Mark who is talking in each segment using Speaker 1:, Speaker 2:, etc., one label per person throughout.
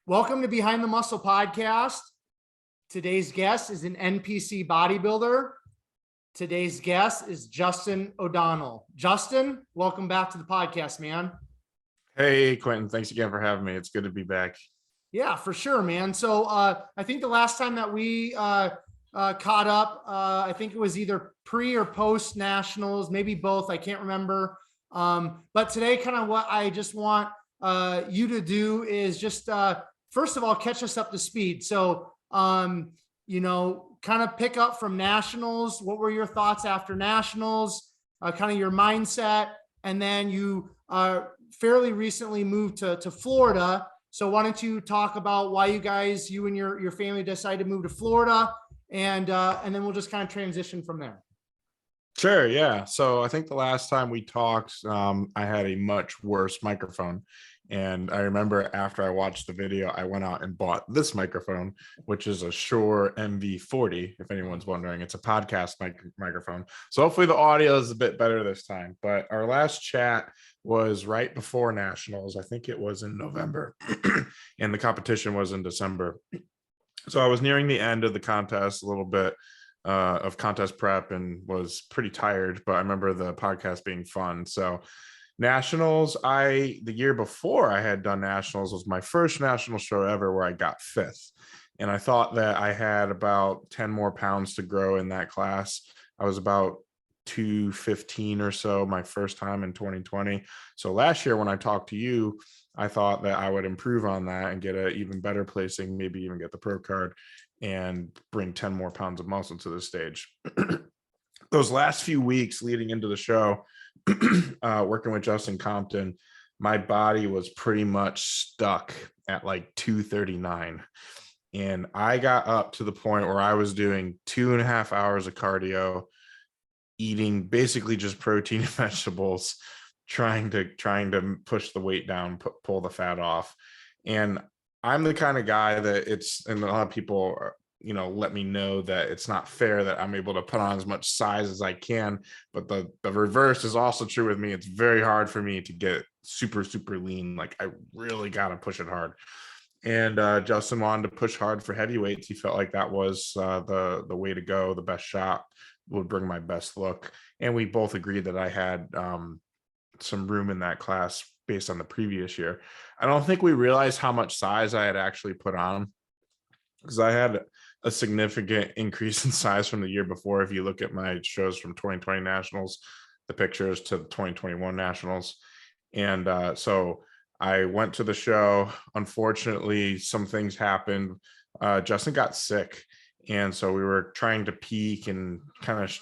Speaker 1: Welcome to Behind the Muscle podcast. Today's guest is an NPC bodybuilder. Today's guest is Justin O'Donnell. Justin, welcome back to the podcast, man.
Speaker 2: Hey, Quentin. Thanks again for having me. It's good to be back.
Speaker 1: Yeah, for sure, man. So I think the last time that we caught up, I think it was either pre or post nationals, maybe both. I can't remember. But today, kind of what I just want you to do is just first of all, catch us up to speed. So, kind of pick up from nationals. What were your thoughts after nationals? Kind of your mindset. And then you fairly recently moved to Florida. So why don't you talk about why you and your family decided to move to Florida, and then we'll just kind of transition from there.
Speaker 2: Sure. Yeah. So I think the last time we talked, I had a much worse microphone. And I remember after I watched the video, I went out and bought this microphone, which is a Shure MV40. If anyone's wondering, it's a podcast microphone. So hopefully the audio is a bit better this time. But our last chat was right before nationals. I think it was in November and the competition was in December. So I was nearing the end of the contest, a little bit of contest prep, and was pretty tired, but I remember the podcast being fun. So nationals, the year before I had done nationals was my first national show ever where I got fifth. And I thought that I had about 10 more pounds to grow in that class. I was about 215 or so my first time in 2020. So last year when I talked to you, I thought that I would improve on that and get an even better placing, maybe even get the pro card and bring 10 more pounds of muscle to the stage. Those last few weeks leading into the show, working with Justin Compton, my body was pretty much stuck at like 239. And I got up to the point where I was doing 2.5 hours of cardio, eating basically just protein and vegetables, trying to push the weight down, pull the fat off. And I'm the kind of guy that and a lot of people let me know that it's not fair that I'm able to put on as much size as I can, but the reverse is also true with me. It's very hard for me to get super, super lean. Like I really got to push it hard. And Justin wanted to push hard for heavyweights. He felt like that was the way to go. The best shot would bring my best look. And we both agreed that I had some room in that class based on the previous year. I don't think we realized how much size I had actually put on, because I had a significant increase in size from the year before. If you look at my shows from 2020 nationals, the pictures to the 2021 nationals. And so I went to the show. Unfortunately, some things happened. Justin got sick. And so we were trying to peak and kind of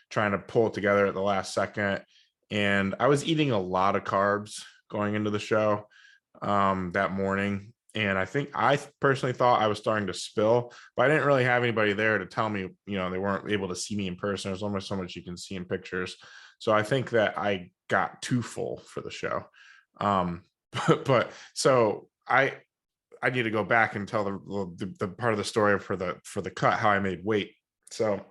Speaker 2: trying to pull it together at the last second. And I was eating a lot of carbs going into the show that morning. And I personally thought I was starting to spill, but I didn't really have anybody there to tell me, they weren't able to see me in person. There's only so much you can see in pictures. So I think that I got too full for the show. But so I need to go back and tell the part of the story for the cut, how I made weight. So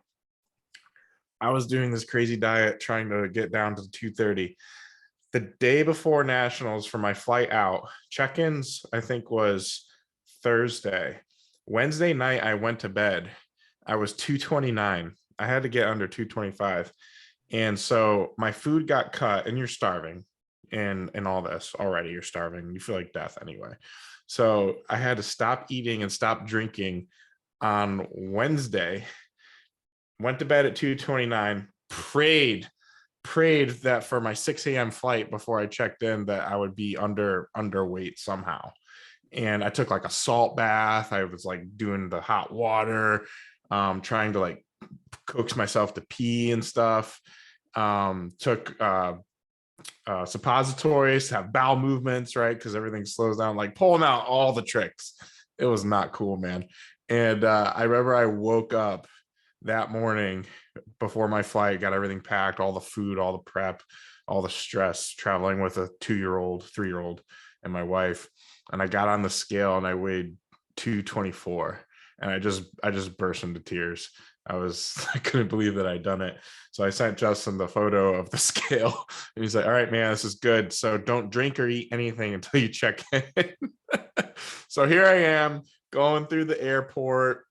Speaker 2: I was doing this crazy diet, trying to get down to 230. The day before nationals for my flight out, check-ins, I think was Thursday. Wednesday night, I went to bed. I was 229. I had to get under 225. And so my food got cut, and you're starving and all this already. You're starving. You feel like death anyway. So I had to stop eating and stop drinking on Wednesday. Went to bed at 229, prayed that for my 6 a.m. flight before I checked in that I would be underweight somehow. And I took like a salt bath. I was like doing the hot water, trying to like coax myself to pee and stuff. Took suppositories to have bowel movements, right? Because everything slows down, like pulling out all the tricks. It was not cool, man. And I remember I woke up that morning before my flight, got everything packed, all the food, all the prep, all the stress, traveling with a 2-year-old, 3-year-old, and my wife. And I got on the scale and I weighed 224, and I just burst into tears. I couldn't believe that I'd done it. So I sent Justin the photo of the scale, and he's like, all right, man, this is good. So don't drink or eat anything until you check in. So here I am going through the airport,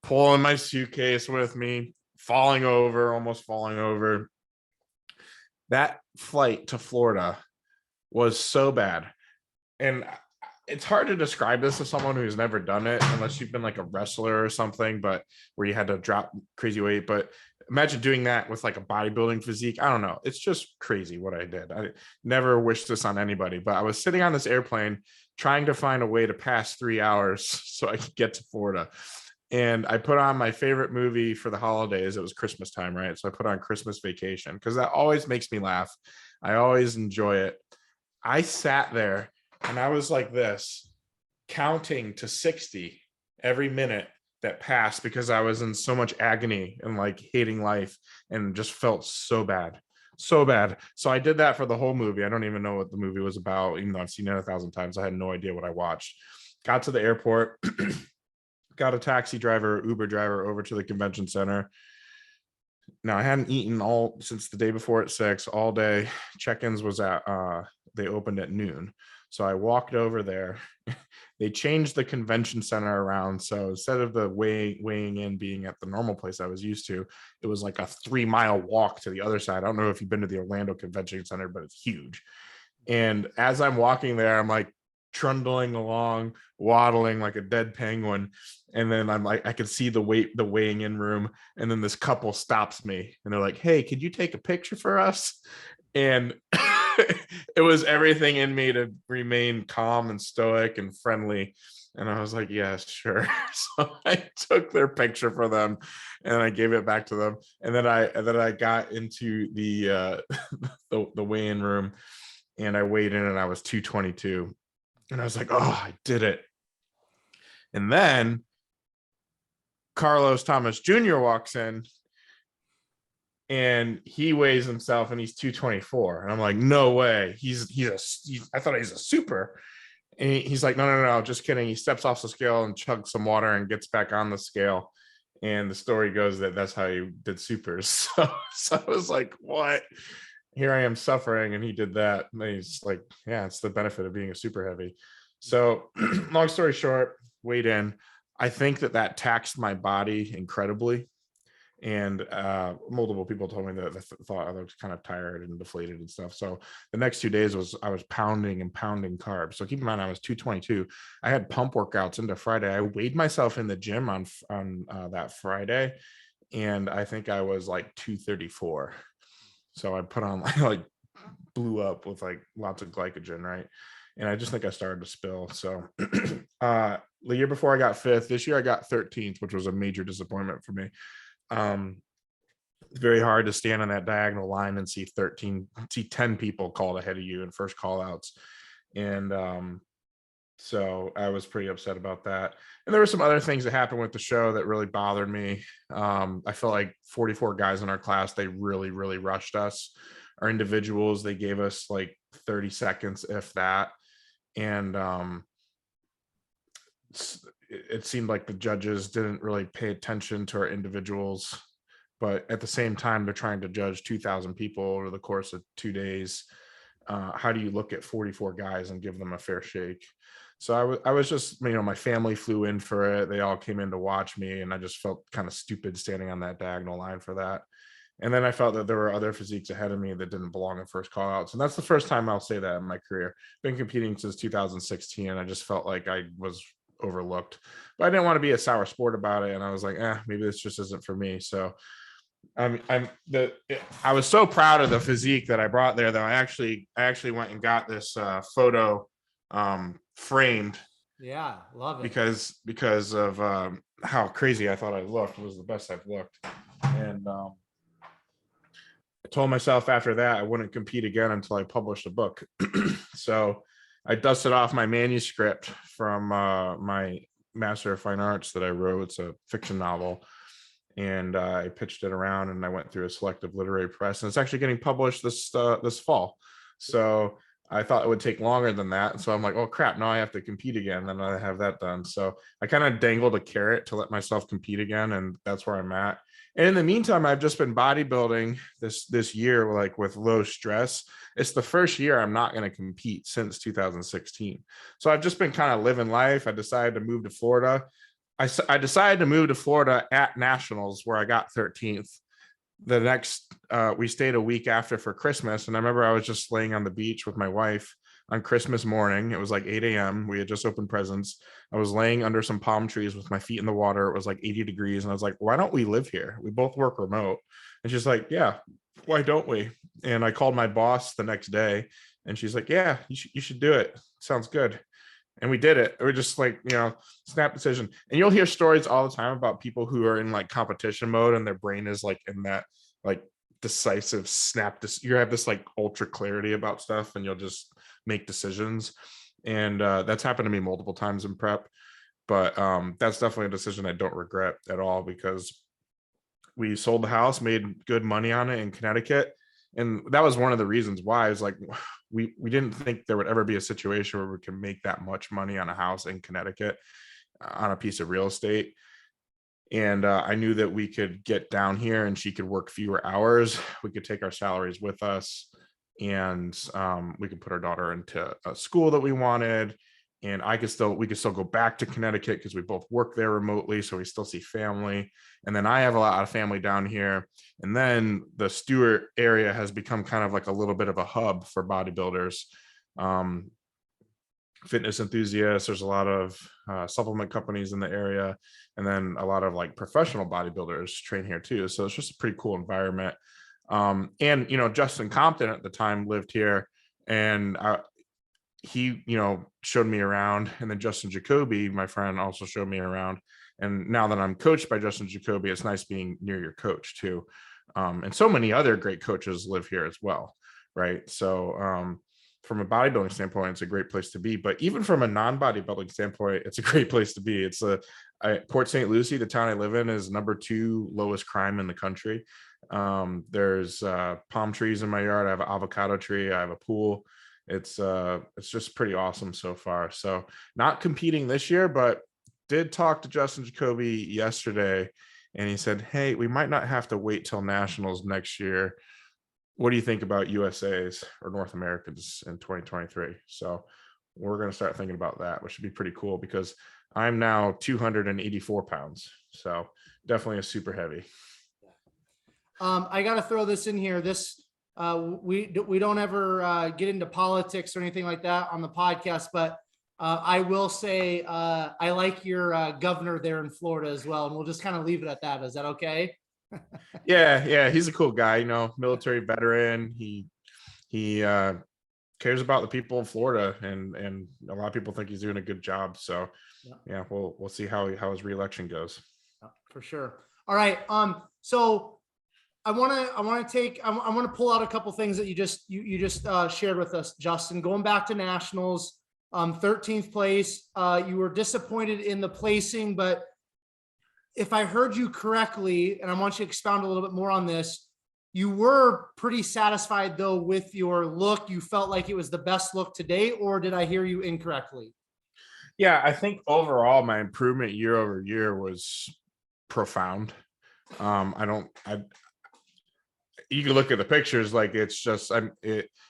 Speaker 2: pulling my suitcase with me, almost falling over. That flight to Florida was so bad. And it's hard to describe this to someone who's never done it unless you've been like a wrestler or something, but where you had to drop crazy weight. But imagine doing that with like a bodybuilding physique. I don't know. It's just crazy what I did. I never wish this on anybody, but I was sitting on this airplane trying to find a way to pass 3 hours so I could get to Florida. And I put on my favorite movie for the holidays. It was Christmas time, right? So I put on Christmas Vacation because that always makes me laugh. I always enjoy it. I sat there and I was like this, counting to 60 every minute that passed because I was in so much agony and like hating life and just felt so bad. So bad. So I did that for the whole movie. I don't even know what the movie was about, even though I've seen it 1,000 times. I had no idea what I watched. Got to the airport, got a taxi driver, Uber driver over to the convention center. Now I hadn't eaten all since the day before at 6 all day. Check-ins was at they opened at noon. So I walked over there. They changed the convention center around. So instead of the weighing in being at the normal place I was used to, it was like a 3-mile walk to the other side. I don't know if you've been to the Orlando Convention Center, but it's huge. And as I'm walking there, I'm like trundling along, waddling like a dead penguin. And then I'm like, I could see the weighing in room. And then this couple stops me and they're like, "Hey, could you take a picture for us?" And it was everything in me to remain calm and stoic and friendly. And I was like, "Yeah, sure." So I took their picture for them and I gave it back to them. And then I got into the the weigh-in room and I weighed in and I was 222. And I was like, "Oh, I did it." And then Carlos Thomas Jr. walks in and he weighs himself and he's 224. And I'm like, "No way. I thought he's a super." And he's like, no, just kidding. He steps off the scale and chugs some water and gets back on the scale. And the story goes that that's how he did supers. So I was like, what? Here I am suffering. And he did that. And he's like, yeah, it's the benefit of being a super heavy. So long story short, weighed in. I think that taxed my body incredibly. And multiple people told me that they thought I was kind of tired and deflated and stuff. So the next 2 days I was pounding and pounding carbs. So keep in mind, I was 222. I had pump workouts into Friday. I weighed myself in the gym on that Friday, and I think I was like 234. So I put on like blew up with like lots of glycogen, right? And I just think I started to spill. So the year before I got 5th. This year I got 13th, which was a major disappointment for me. It's very hard to stand on that diagonal line and see 10 people called ahead of you in first call outs. And so I was pretty upset about that. And there were some other things that happened with the show that really bothered me. I felt like 44 guys in our class, they really, really rushed us. Our individuals, they gave us like 30 seconds, if that. And it seemed like the judges didn't really pay attention to our individuals, but at the same time, they're trying to judge 2,000 people over the course of 2 days. How do you look at 44 guys and give them a fair shake? So I was just, my family flew in for it. They all came in to watch me, and I just felt kind of stupid standing on that diagonal line for that. And then I felt that there were other physiques ahead of me that didn't belong in first call outs. And that's the first time I'll say that in my career. Been competing since 2016. And I just felt like I was overlooked, but I didn't want to be a sour sport about it. And I was like, maybe this just isn't for me. So I was so proud of the physique that I brought there that I actually went and got this photo framed.
Speaker 1: Yeah, love it.
Speaker 2: Because of how crazy I thought I looked. It was the best I've looked. And I told myself after that I wouldn't compete again until I published a book. So I dusted off my manuscript from my Master of Fine Arts that I wrote. It's a fiction novel. And I pitched it around, and I went through a selective literary press, and it's actually getting published this fall. So I thought it would take longer than that. So I'm like, oh crap, now I have to compete again. Then I have that done. So I kind of dangled a carrot to let myself compete again, and that's where I'm at. And in the meantime, I've just been bodybuilding this year, like with low stress. It's the first year I'm not going to compete since 2016. So I've just been kind of living life. I decided to move to Florida. I decided to move to Florida at nationals where I got 13th. The next, we stayed a week after for Christmas. And I remember I was just laying on the beach with my wife on Christmas morning. It was like 8 a.m. We had just opened presents. I was laying under some palm trees with my feet in the water. It was like 80 degrees. And I was like, why don't we live here? We both work remote. And she's like, yeah, why don't we? And I called my boss the next day and she's like, yeah, you should do it. Sounds good. And we did it. We're just like, snap decision. And you'll hear stories all the time about people who are in like competition mode and their brain is like in that like decisive snap. You have this like ultra clarity about stuff and you'll just make decisions. And that's happened to me multiple times in prep. But that's definitely a decision I don't regret at all because we sold the house, made good money on it in Connecticut. And that was one of the reasons why. Is like we didn't think there would ever be a situation where we can make that much money on a house in Connecticut on a piece of real estate. And I knew that we could get down here and she could work fewer hours. We could take our salaries with us and we could put our daughter into a school that we wanted. And we could still go back to Connecticut because we both work there remotely. So we still see family. And then I have a lot of family down here. And then the Stewart area has become kind of like a little bit of a hub for bodybuilders, fitness enthusiasts. There's a lot of supplement companies in the area. And then a lot of like professional bodybuilders train here too. So it's just a pretty cool environment. And, Justin Compton at the time lived here and he, showed me around. And then Justin Jacoby, my friend, also showed me around. And now that I'm coached by Justin Jacoby, it's nice being near your coach too. And so many other great coaches live here as well. Right. So from a bodybuilding standpoint, it's a great place to be. But even from a non-bodybuilding standpoint, it's a great place to be. It's Port St. Lucie, the town I live in, is #2 lowest crime in the country. There's palm trees in my yard. I have an avocado tree. I have a pool. It's just pretty awesome so far. So not competing this year, but did talk to Justin Jacoby yesterday and he said, hey, we might not have to wait till nationals next year. What do you think about USA's or North Americans in 2023? So we're going to start thinking about that, which should be pretty cool because I'm now 284 pounds. So definitely a super heavy.
Speaker 1: I got to throw this in here. We don't ever get into politics or anything like that on the podcast, but I will say I like your governor there in Florida as well, and we'll just kind of leave it at that. Is that okay?
Speaker 2: Yeah, he's a cool guy. Military veteran. He cares about the people in Florida, and a lot of people think he's doing a good job. So yeah, we'll see how his reelection goes.
Speaker 1: For sure. All right. So I want to pull out a couple things that you just shared with us, Justin. Going back to nationals, 13th place. You were disappointed in the placing, but if I heard you correctly, and I want you to expound a little bit more on this, you were pretty satisfied though with your look. You felt like it was the best look today, or did I hear you incorrectly?
Speaker 2: Yeah, I think overall my improvement year over year was profound. You can look at the pictures, like it's just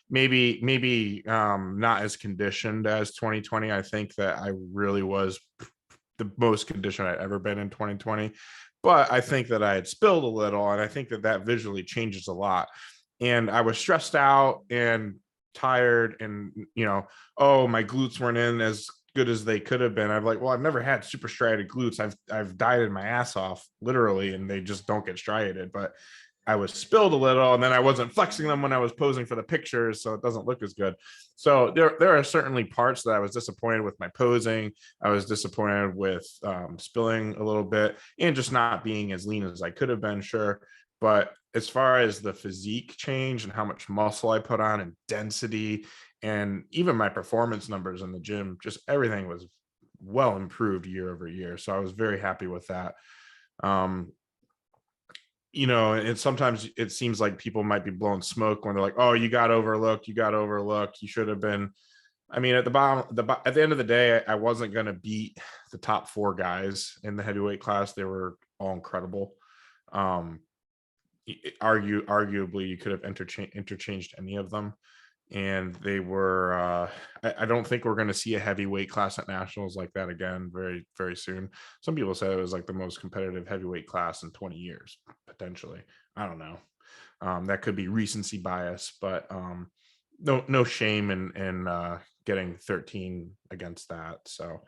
Speaker 2: maybe not as conditioned as 2020. I think that I really was the most conditioned I'd ever been in 2020, but I think that I had spilled a little, and I think that visually changes a lot. And I was stressed out and tired, and my glutes weren't in as good as they could have been. I've never had super striated glutes. I've dieted my ass off literally, and they just don't get striated, but I was spilled a little, and then I wasn't flexing them when I was posing for the pictures, so it doesn't look as good. So there are certainly parts that I was disappointed with my posing. I was disappointed with spilling a little bit and just not being as lean as I could have been, sure. But as far as the physique change and how much muscle I put on and density and even my performance numbers in the gym, just everything was well improved year over year. So I was very happy with that. And sometimes it seems like people might be blowing smoke when they're like, oh, you got overlooked. You should have been. I mean, at the end of the day, I wasn't going to beat the top 4 guys in the heavyweight class. They were all incredible. Um, arguably you could have interchanged any of them, and they were I don't think we're going to see a heavyweight class at nationals like that again very very soon. Some people said it was like the most competitive heavyweight class in 20 years potentially. I don't know. That could be recency bias, but no shame in getting 13 against that. So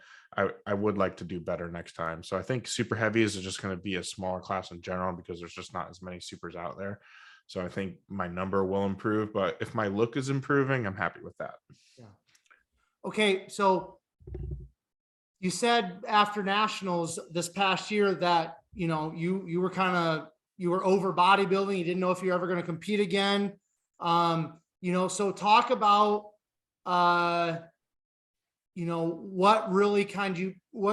Speaker 2: I would like to do better next time. So I think super heavies is just going to be a smaller class in general because there's just not as many supers out there. So I think my number will improve, but if my look is improving, I'm happy with that.
Speaker 1: Yeah. Okay, so you said after nationals this past year that you were kind of you were over bodybuilding. You didn't know if you were ever going to compete again. So talk about what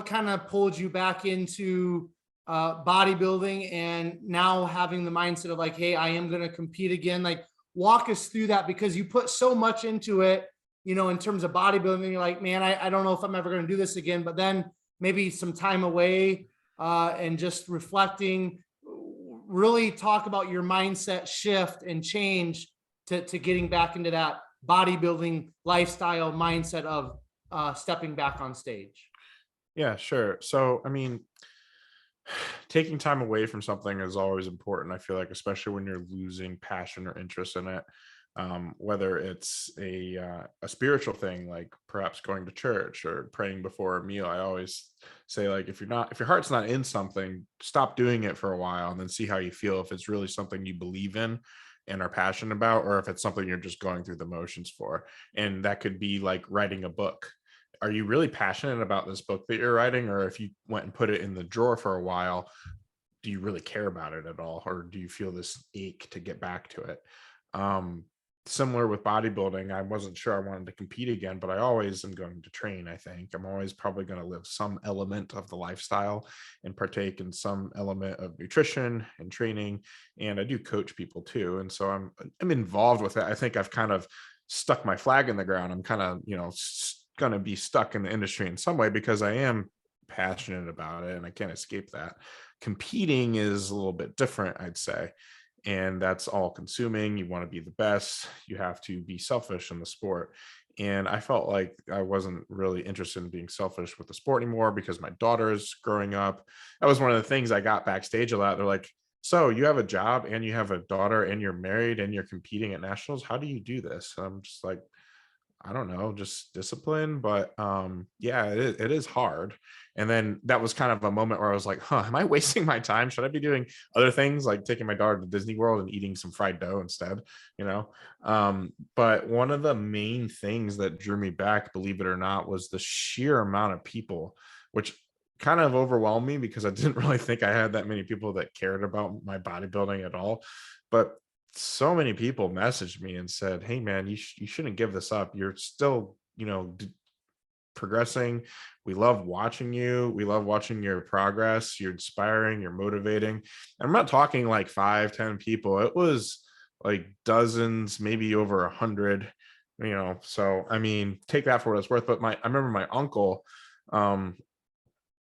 Speaker 1: kind of pulled you back into bodybuilding and now having the mindset of like, hey, I am going to compete again. Like, walk us through that, because you put so much into it, in terms of bodybuilding. You're like, man, I don't know if I'm ever going to do this again, but then maybe some time away and just reflecting, really talk about your mindset shift and change to getting back into that bodybuilding lifestyle mindset of stepping back on stage.
Speaker 2: Yeah, sure. So, I mean, taking time away from something is always important. I feel like, especially when you're losing passion or interest in it, whether it's a spiritual thing, like perhaps going to church or praying before a meal. I always say, like, if your heart's not in something, stop doing it for a while and then see how you feel. If it's really something you believe in and are passionate about, or if it's something you're just going through the motions for. And that could be like writing a book. Are you really passionate about this book that you're writing? Or if you went and put it in the drawer for a while, do you really care about it at all? Or do you feel this ache to get back to it? Similar with bodybuilding, I wasn't sure I wanted to compete again, but I always am going to train. I think I'm always probably going to live some element of the lifestyle and partake in some element of nutrition and training. And I do coach people too. And so I'm involved with it. I think I've kind of stuck my flag in the ground. I'm kind of, going to be stuck in the industry in some way because I am passionate about it and I can't escape that. Competing is a little bit different, I'd say. And that's all consuming. You want to be the best. You have to be selfish in the sport. And I felt like I wasn't really interested in being selfish with the sport anymore because my daughter's growing up. That was one of the things I got backstage a lot. They're like, so you have a job and you have a daughter and you're married and you're competing at nationals. How do you do this? And I'm just like, I don't know, just discipline. But yeah, it is hard. And then that was kind of a moment where I was like, am I wasting my time? Should I be doing other things like taking my daughter to Disney World and eating some fried dough instead? But one of the main things that drew me back, believe it or not, was the sheer amount of people, which kind of overwhelmed me because I didn't really think I had that many people that cared about my bodybuilding at all. But so many people messaged me and said, hey man, you shouldn't give this up. You're still progressing. We love watching you. We love watching your progress. You're inspiring, you're motivating. And I'm not talking like 5-10 people. It was like dozens, maybe over 100. So I mean, take that for what it's worth. But I remember my uncle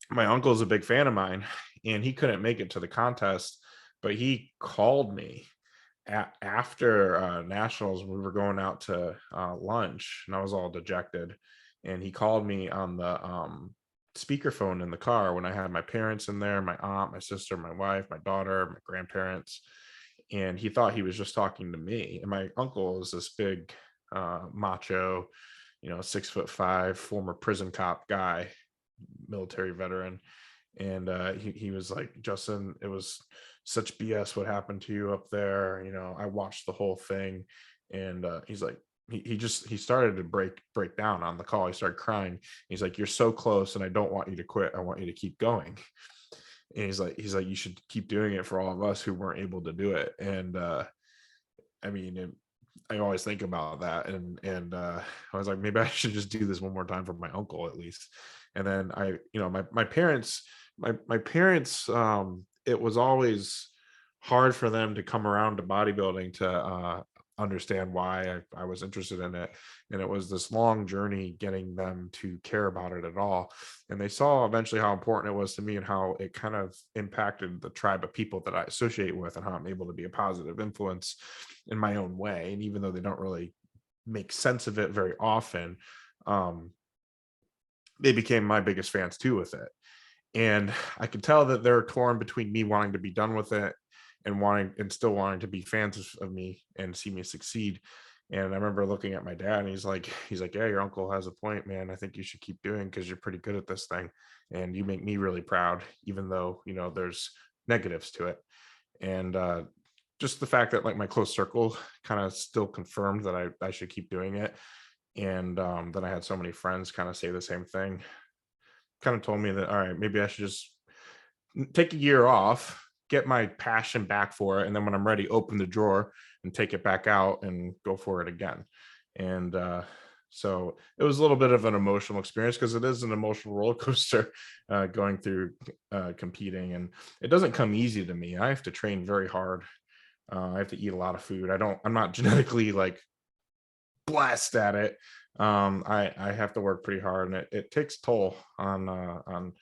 Speaker 2: is a big fan of mine, and he couldn't make it to the contest, but he called me after nationals. We were going out to lunch and I was all dejected, and he called me on the speakerphone in the car when I had my parents in there, my aunt, my sister, my wife, my daughter, my grandparents, and he thought he was just talking to me. And my uncle is this big macho, 6'5", former prison cop guy, military veteran. And he was like, Justin, it was such BS what happened to you up there. I watched the whole thing. And he's like, he started to break down on the call. He started crying. He's like, you're so close and I don't want you to quit. I want you to keep going. And he's like, you should keep doing it for all of us who weren't able to do it. And I mean, I always think about that. And I was like, maybe I should just do this one more time for my uncle at least. And then my parents, it was always hard for them to come around to bodybuilding to understand why I was interested in it. And it was this long journey getting them to care about it at all. And they saw eventually how important it was to me and how it kind of impacted the tribe of people that I associate with, and how I'm able to be a positive influence in my own way. And even though they don't really make sense of it very often, um, they became my biggest fans too with it. And I could tell that they're torn between me wanting to be done with it and wanting and still wanting to be fans of me and see me succeed. And I remember looking at my dad, and he's like, yeah, your uncle has a point, man. I think you should keep doing, because you're pretty good at this thing, and you make me really proud, even though, there's negatives to it. And just the fact that, like, my close circle kind of still confirmed that I should keep doing it. And then I had so many friends kind of say the same thing, kind of told me that, all right, maybe I should just take a year off, get my passion back for it, and then when I'm ready, open the drawer and take it back out and go for it again. And so it was a little bit of an emotional experience, because it is an emotional roller coaster going through competing, and it doesn't come easy to me. I have to train very hard. I have to eat a lot of food. I'm not genetically like blessed at it. I have to work pretty hard, and it takes toll on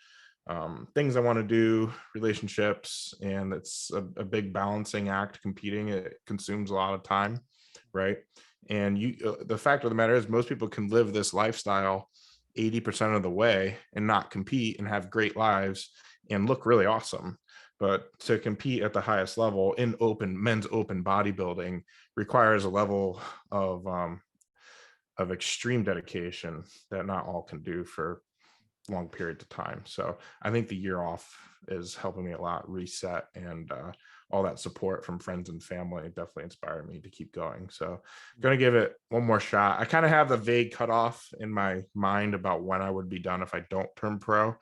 Speaker 2: things I want to do, relationships, and it's a big balancing act. Competing, it consumes a lot of time, right? And the fact of the matter is, most people can live this lifestyle 80% of the way and not compete and have great lives and look really awesome. But to compete at the highest level in men's open bodybuilding requires a level of extreme dedication that not all can do for long periods of time. So I think the year off is helping me a lot reset, and all that support from friends and family definitely inspired me to keep going. So I'm going to give it one more shot. I kind of have the vague cutoff in my mind about when I would be done if I don't turn pro.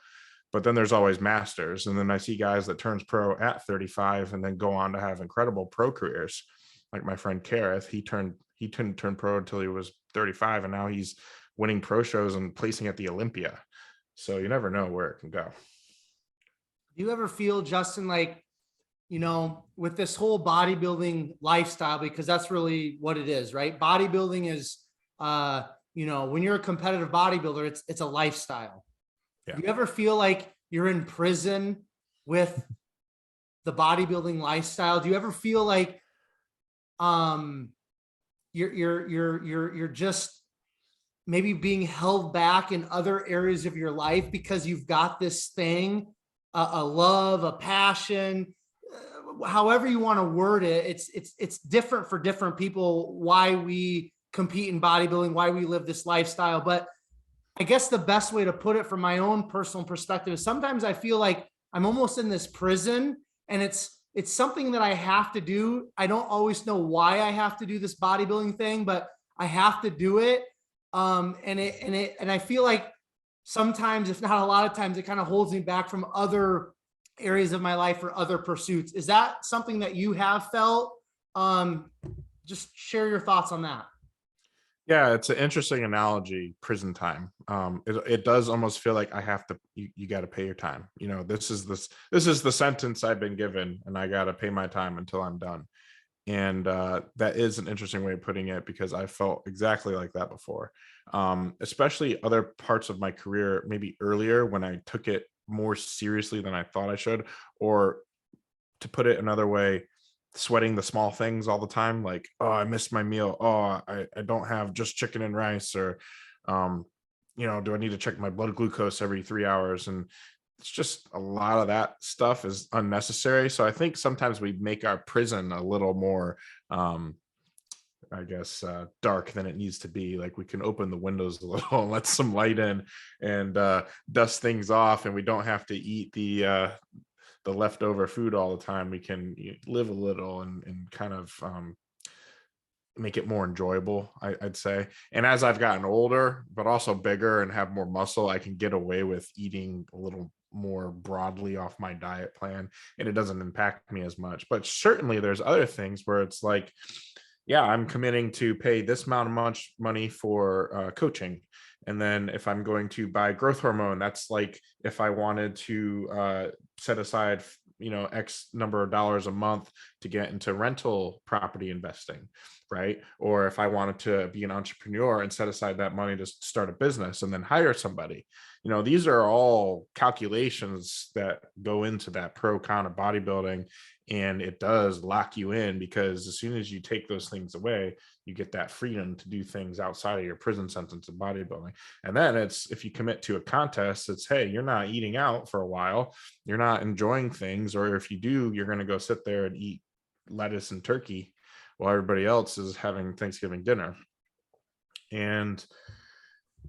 Speaker 2: But then there's always masters. And then I see guys that turns pro at 35 and then go on to have incredible pro careers. Like my friend Kareth, he didn't turn pro until he was 35, and now he's winning pro shows and placing at the Olympia. So you never know where it can go.
Speaker 1: Do you ever feel, Justin, like, with this whole bodybuilding lifestyle, because that's really what it is, right? Bodybuilding is, when you're a competitive bodybuilder, it's a lifestyle. Yeah. Do you ever feel like you're in prison with the bodybuilding lifestyle? Do you ever feel like you're just maybe being held back in other areas of your life because you've got this thing, a love, a passion, however you want to word it? It's different for different people, why we compete in bodybuilding, why we live this lifestyle. But I guess the best way to put it from my own personal perspective is, sometimes I feel like I'm almost in this prison, and it's something that I have to do. I don't always know why I have to do this bodybuilding thing, but I have to do it. And I feel like sometimes, if not a lot of times, it kind of holds me back from other areas of my life or other pursuits. Is that something that you have felt? Just share your thoughts on that.
Speaker 2: Yeah, it's an interesting analogy, prison time. It does almost feel like I have to, you got to pay your time. This is the sentence I've been given, and I got to pay my time until I'm done. And that is an interesting way of putting it, because I felt exactly like that before, especially other parts of my career, maybe earlier, when I took it more seriously than I thought I should, or to put it another way, sweating the small things all the time, like, oh, I missed my meal, oh, I don't have just chicken and rice, or do I need to check my blood glucose every 3 hours? And it's just a lot of that stuff is unnecessary. So I think sometimes we make our prison a little more dark than it needs to be. Like, we can open the windows a little and let some light in, and dust things off, and we don't have to eat the leftover food all the time. We can live a little and kind of make it more enjoyable, I'd say. And as I've gotten older, but also bigger and have more muscle, I can get away with eating a little more broadly off my diet plan, and it doesn't impact me as much. But certainly there's other things where it's like, yeah, I'm committing to pay this amount of money for coaching, And then if I'm going to buy growth hormone, that's like if I wanted to set aside, X number of dollars a month to get into rental property investing, right? Or if I wanted to be an entrepreneur and set aside that money to start a business and then hire somebody. These are all calculations that go into that pro con of bodybuilding, and it does lock you in, because as soon as you take those things away, you get that freedom to do things outside of your prison sentence of bodybuilding. And then it's, if you commit to a contest, it's, hey, you're not eating out for a while, you're not enjoying things, or if you do, you're going to go sit there and eat lettuce and turkey while everybody else is having Thanksgiving dinner. And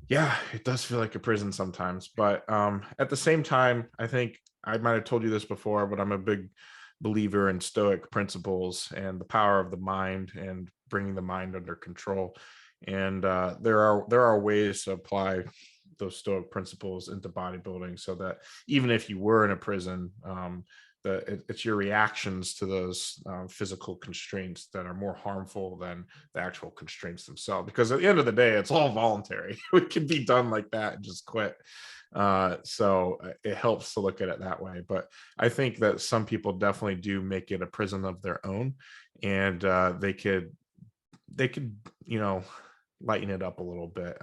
Speaker 2: yeah, it does feel like a prison sometimes. But at the same time, I think I might have told you this before, but I'm a big believer in Stoic principles and the power of the mind and bringing the mind under control. And there are ways to apply those Stoic principles into bodybuilding, so that even if you were in a prison, it's your reactions to those physical constraints that are more harmful than the actual constraints themselves. Because at the end of the day, it's all voluntary. It can be done like that and just quit. So it helps to look at it that way. But I think that some people definitely do make it a prison of their own, and they could lighten it up a little bit.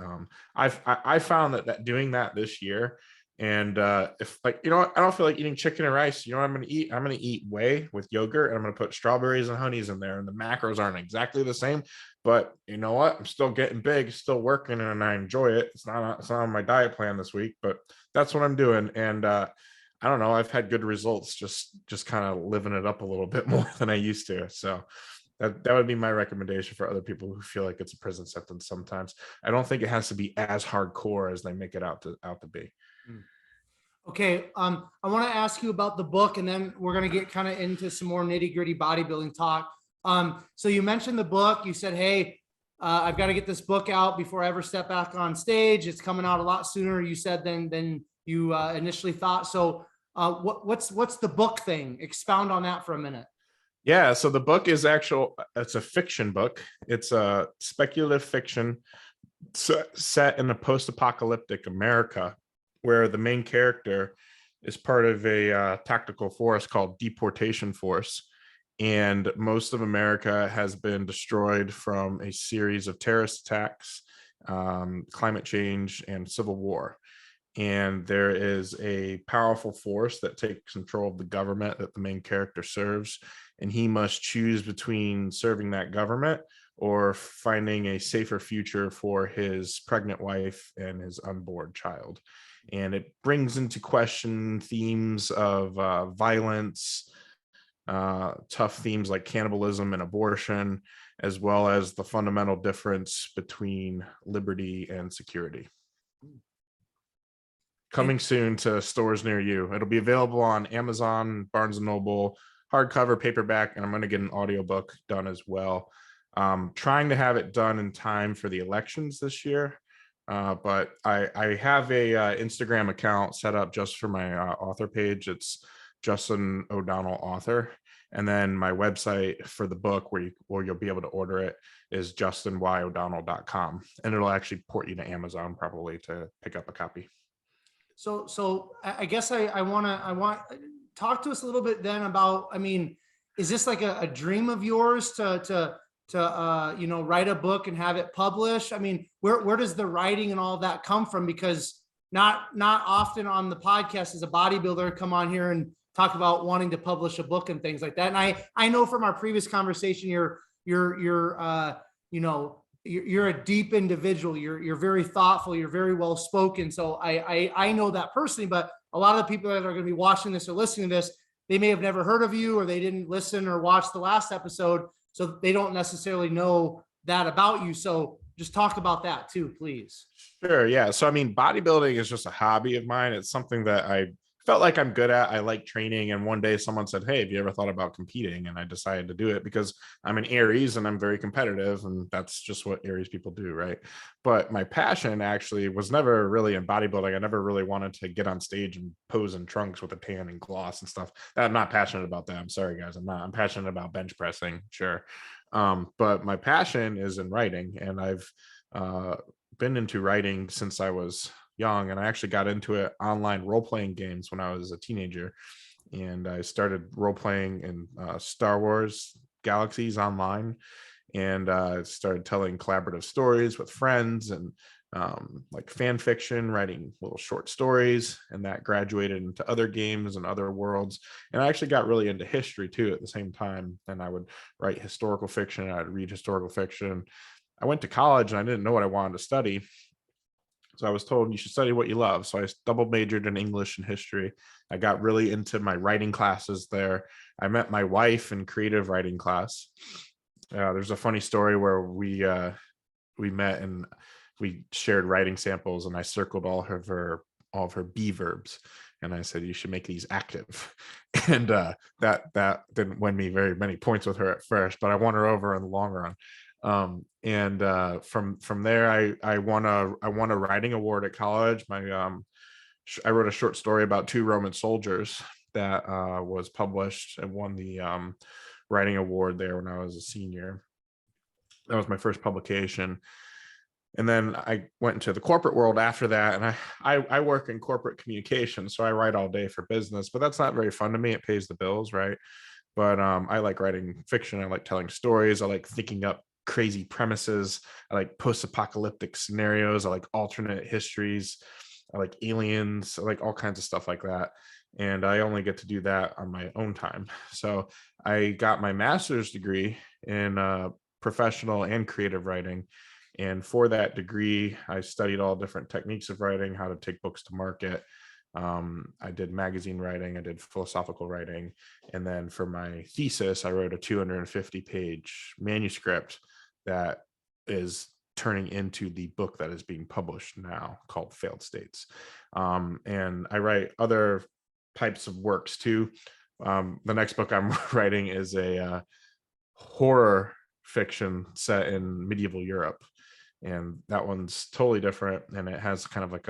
Speaker 2: I found that doing that this year. And if I don't feel like eating chicken and rice, what I'm going to eat? I'm going to eat whey with yogurt, and I'm going to put strawberries and honeys in there. And the macros aren't exactly the same, but you know what? I'm still getting big, still working, and I enjoy it. It's not on my diet plan this week, but that's what I'm doing. And I don't know, I've had good results just kind of living it up a little bit more than I used to. So that would be my recommendation for other people who feel like it's a prison sentence sometimes. I don't think it has to be as hardcore as they make it out to be.
Speaker 1: Okay. I want to ask you about the book, and then we're going to get kind of into some more nitty gritty bodybuilding talk. So you mentioned the book. You said, hey, I've got to get this book out before I ever step back on stage. It's coming out a lot sooner, you said, than you initially thought. So what's the book thing? Expound on that for a minute.
Speaker 2: Yeah. So the book is it's a fiction book. It's a speculative fiction set in a post-apocalyptic America, where the main character is part of a tactical force called Deportation Force. And most of America has been destroyed from a series of terrorist attacks, climate change, and civil war. And there is a powerful force that takes control of the government that the main character serves. And he must choose between serving that government or finding a safer future for his pregnant wife and his unborn child. And it brings into question themes of violence, tough themes like cannibalism and abortion, as well as the fundamental difference between liberty and security. Coming soon to stores near you. It'll be available on Amazon, Barnes & Noble, hardcover, paperback, and I'm going to get an audiobook done as well. Trying to have it done in time for the elections this year. But I have a Instagram account set up just for my author page. It's Justin O'Donnell Author. And then my website for the book where you'll be able to order it is justyodonnell.com. And it'll actually port you to Amazon probably to pick up a copy.
Speaker 1: So I guess I want talk to us a little bit then about, I mean, is this like a dream of yours to write a book and have it published? I mean, where does the writing and all of that come from? Because not often on the podcast as a bodybuilder come on here and talk about wanting to publish a book and things like that. And I know from our previous conversation, you're a deep individual. You're very thoughtful. You're very well spoken. So I know that personally, but a lot of the people that are going to be watching this or listening to this, they may have never heard of you, or they didn't listen or watch the last episode. So they don't necessarily know that about you. So just talk about that too, please.
Speaker 2: Sure. Yeah. So, I mean, bodybuilding is just a hobby of mine. It's something that I felt like I'm good at. I like training. And one day someone said, hey, have you ever thought about competing? And I decided to do it because I'm an Aries and I'm very competitive. And that's just what Aries people do. Right. But my passion actually was never really in bodybuilding. I never really wanted to get on stage and pose in trunks with a tan and gloss and stuff. I'm not passionate about that. I'm sorry, guys. I'm passionate about bench pressing. Sure. But my passion is in writing. And I've been into writing since I was young, and I actually got into it online role-playing games when I was a teenager. And I started role-playing in Star Wars Galaxies online, and started telling collaborative stories with friends, and like fan fiction, writing little short stories, and that graduated into other games and other worlds. And I actually got really into history too at the same time. And I would write historical fiction, I'd read historical fiction. I went to college and I didn't know what I wanted to study. So I was told you should study what you love. So I double majored in English and history. I got really into my writing classes there. I met my wife in creative writing class. There's a funny story where we met and we shared writing samples, and I circled all of her be verbs, and I said you should make these active. And that didn't win me very many points with her at first, but I won her over in the long run. From there, I won a writing award at college. I wrote a short story about two Roman soldiers that was published and won the writing award there when I was a senior. That was my first publication. And then I went into the corporate world after that, and I work in corporate communication, so I write all day for business, but that's not very fun to me. It pays the bills, right? But I like writing fiction. I like telling stories. I like thinking up crazy premises. I like post-apocalyptic scenarios. I like alternate histories. I like aliens. I like all kinds of stuff like that. And I only get to do that on my own time. So I got my master's degree in professional and creative writing. And for that degree, I studied all different techniques of writing, how to take books to market. I did magazine writing, I did philosophical writing. And then for my thesis, I wrote a 250-page manuscript that is turning into the book that is being published now, called Failed States. And I write other types of works too. The next book I'm writing is a horror fiction set in medieval Europe. And that one's totally different. And it has kind of like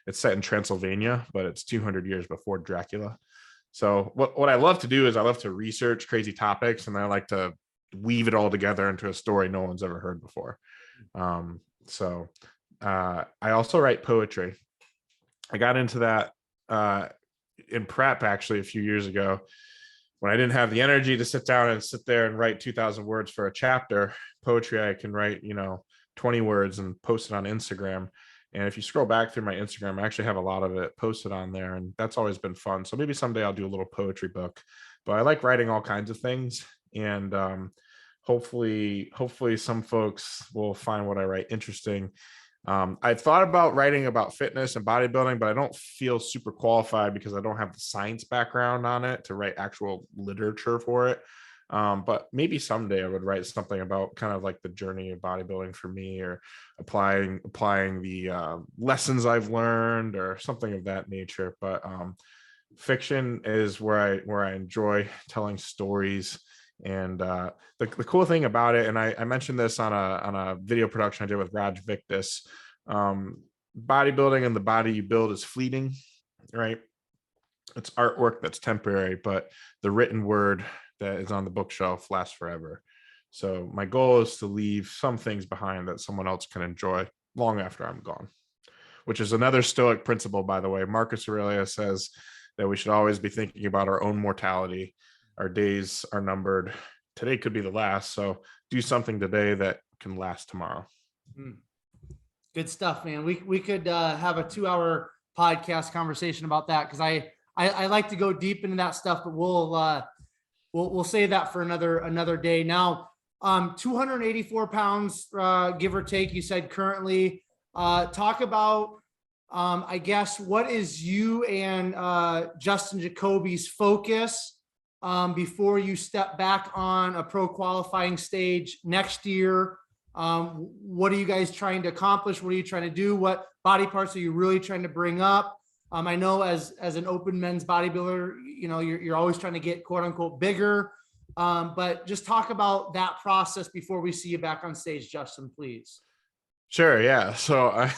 Speaker 2: it's set in Transylvania, but it's 200 years before Dracula. So what I love to do is I love to research crazy topics, and I like to weave it all together into a story no one's ever heard before. I also write poetry. I got into that in prep actually a few years ago, when I didn't have the energy to sit down and sit there and write 2,000 words for a chapter. Poetry, I can write, 20 words and post it on Instagram. And if you scroll back through my Instagram, I actually have a lot of it posted on there, and that's always been fun. So maybe someday I'll do a little poetry book. But I like writing all kinds of things, and hopefully some folks will find what I write interesting. I thought about writing about fitness and bodybuilding, but I don't feel super qualified because I don't have the science background on it to write actual literature for it. But maybe someday I would write something about kind of like the journey of bodybuilding for me, or applying the lessons I've learned, or something of that nature. But fiction is where I enjoy telling stories. And the cool thing about it, and I mentioned this on a video production I did with Raj Victus, bodybuilding and the body you build is fleeting, right? It's artwork that's temporary, but the written word that is on the bookshelf lasts forever. So my goal is to leave some things behind that someone else can enjoy long after I'm gone, which is another Stoic principle, by the way. Marcus Aurelius says that we should always be thinking about our own mortality. Our days are numbered. Today could be the last, so do something today that can last tomorrow.
Speaker 1: Good stuff, man. We could have a 2-hour podcast conversation about that, because I like to go deep into that stuff, but we'll save that for another day. Now, 284 pounds, give or take, you said currently. Talk about, I guess, what is you and Justin Jacoby's focus before you step back on a pro qualifying stage next year? What are you guys trying to accomplish? What are you trying to do? What body parts are you really trying to bring up? I know as an open men's bodybuilder, you're always trying to get quote unquote bigger. But just talk about that process before we see you back on stage, Justin, please.
Speaker 2: Sure. Yeah. So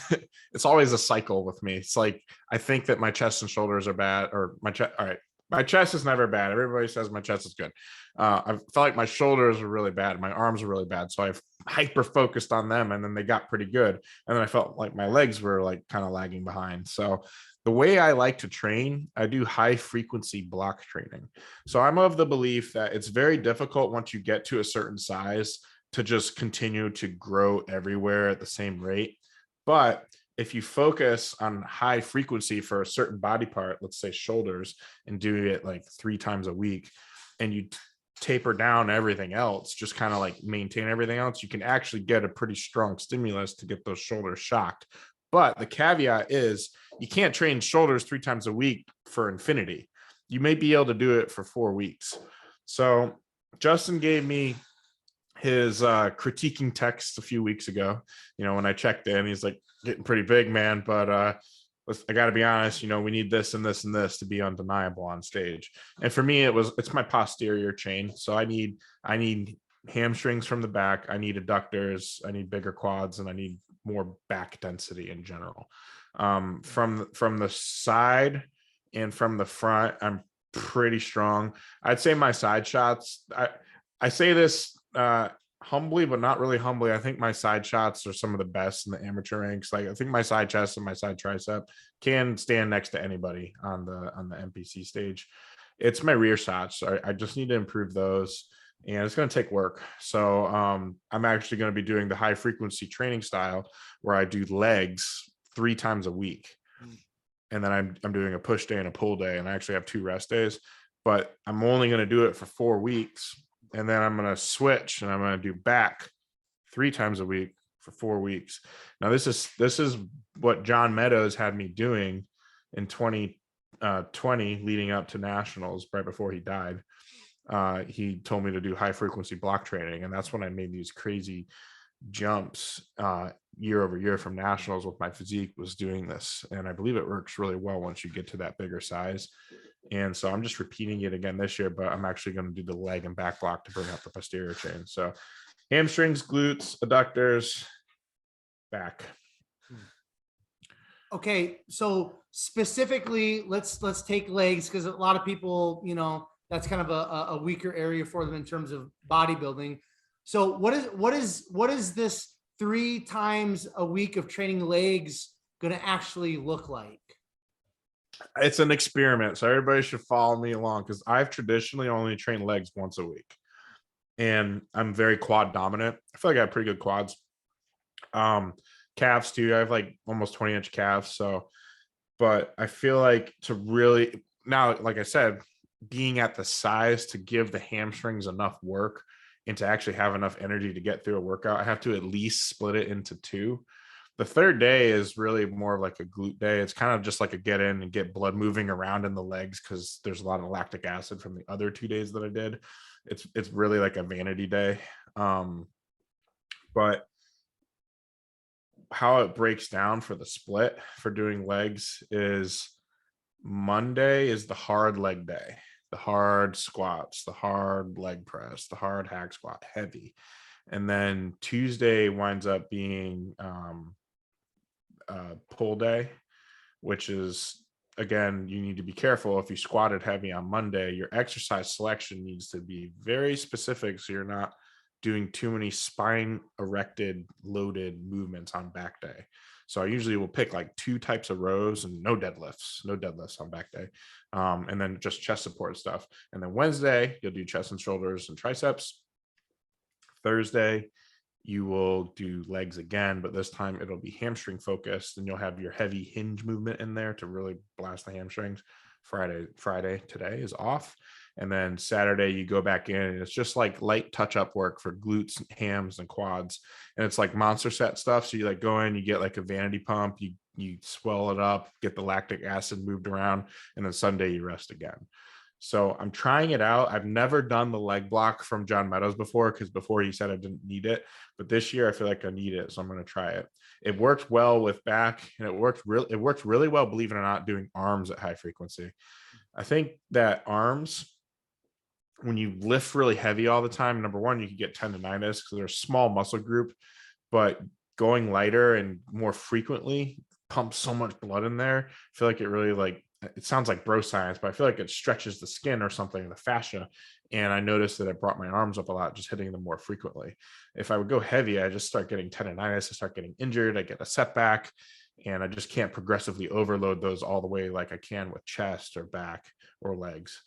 Speaker 2: it's always a cycle with me. It's like, I think that my chest and shoulders are bad, or my chest. All right. My chest is never bad. Everybody says my chest is good. I felt like my shoulders were really bad. My arms were really bad. So I've hyper focused on them, and then they got pretty good. And then I felt like my legs were like kind of lagging behind. So the way I like to train, I do high frequency block training. So I'm of the belief that it's very difficult once you get to a certain size to just continue to grow everywhere at the same rate. But if you focus on high frequency for a certain body part, let's say shoulders, and do it like 3 times a week, and you taper down everything else, just kind of like maintain everything else, you can actually get a pretty strong stimulus to get those shoulders shocked. But the caveat is you can't train shoulders 3 times a week for infinity. You may be able to do it for 4 weeks. So Justin gave me his critiquing text a few weeks ago. When I checked in, he's like, getting pretty big, man, but I got to be honest, we need this and this and this to be undeniable on stage. And for me, it's my posterior chain. So I need hamstrings from the back, I need adductors, I need bigger quads, and I need more back density in general. From the side and from the front, I'm pretty strong. I'd say my side shots, I say this humbly, but not really humbly. I think my side shots are some of the best in the amateur ranks. Like, I think my side chest and my side tricep can stand next to anybody on the NPC stage. It's my rear shots. I just need to improve those, and it's going to take work. So I'm actually going to be doing the high frequency training style where I do legs 3 times a week. And then I'm doing a push day and a pull day, and I actually have 2 rest days, but I'm only going to do it for 4 weeks. And then I'm going to switch, and I'm going to do back 3 times a week for 4 weeks. Now, this is what John Meadows had me doing in 2020 leading up to nationals right before he died. He told me to do high frequency block training, and that's when I made these crazy jumps year over year from nationals with my physique, was doing this. And I believe it works really well once you get to that bigger size. And so I'm just repeating it again this year, but I'm actually going to do the leg and back block to bring up the posterior chain. So hamstrings, glutes, adductors, back.
Speaker 1: Okay, so specifically, let's take legs, because a lot of people, that's kind of a weaker area for them in terms of bodybuilding. So what is this 3 times a week of training legs going to actually look like?
Speaker 2: It's an experiment, so everybody should follow me along, because I've traditionally only trained legs once a week, and I'm very quad dominant. I feel like I have pretty good quads. Calves too. I have like almost 20-inch calves. So, but I feel like to really now, like I said, being at the size to give the hamstrings enough work and to actually have enough energy to get through a workout, I have to at least split it into 2. The third day is really more of like a glute day. It's kind of just like a get in and get blood moving around in the legs, because there's a lot of lactic acid from the other 2 days that I did. It's really like a vanity day. But how it breaks down for the split for doing legs is Monday is the hard leg day, the hard squats, the hard leg press, the hard hack squat, heavy. And then Tuesday winds up being pull day, which is, again, you need to be careful. If you squatted heavy on Monday, your exercise selection needs to be very specific, so you're not doing too many spine erected loaded movements on back day. So I usually will pick like 2 types of rows and no deadlifts on back day. And then just chest support stuff. And then Wednesday, you'll do chest and shoulders and triceps. Thursday, you will do legs again, but this time it'll be hamstring focused, and you'll have your heavy hinge movement in there to really blast the hamstrings. Friday today is off. And then Saturday you go back in, and it's just like light touch up work for glutes, hams, and quads. And it's like monster set stuff. So you like go in, you get like a vanity pump, you swell it up, get the lactic acid moved around, and then Sunday you rest again. So I'm trying it out. I've never done the leg block from John Meadows before, because before he said I didn't need it, but this year I feel like I need it. So I'm going to try it. It works well with back, and it works really well, believe it or not, doing arms at high frequency. I think that arms, when you lift really heavy all the time, number one, you can get tendonitis because they're a small muscle group, but going lighter and more frequently pumps so much blood in there. I feel like it really like it sounds like bro science, but I feel like it stretches the skin or something, the fascia. And I noticed that it brought my arms up a lot, just hitting them more frequently. If I would go heavy, I just start getting tendonitis, I start getting injured, I get a setback, and I just can't progressively overload those all the way like I can with chest or back or legs.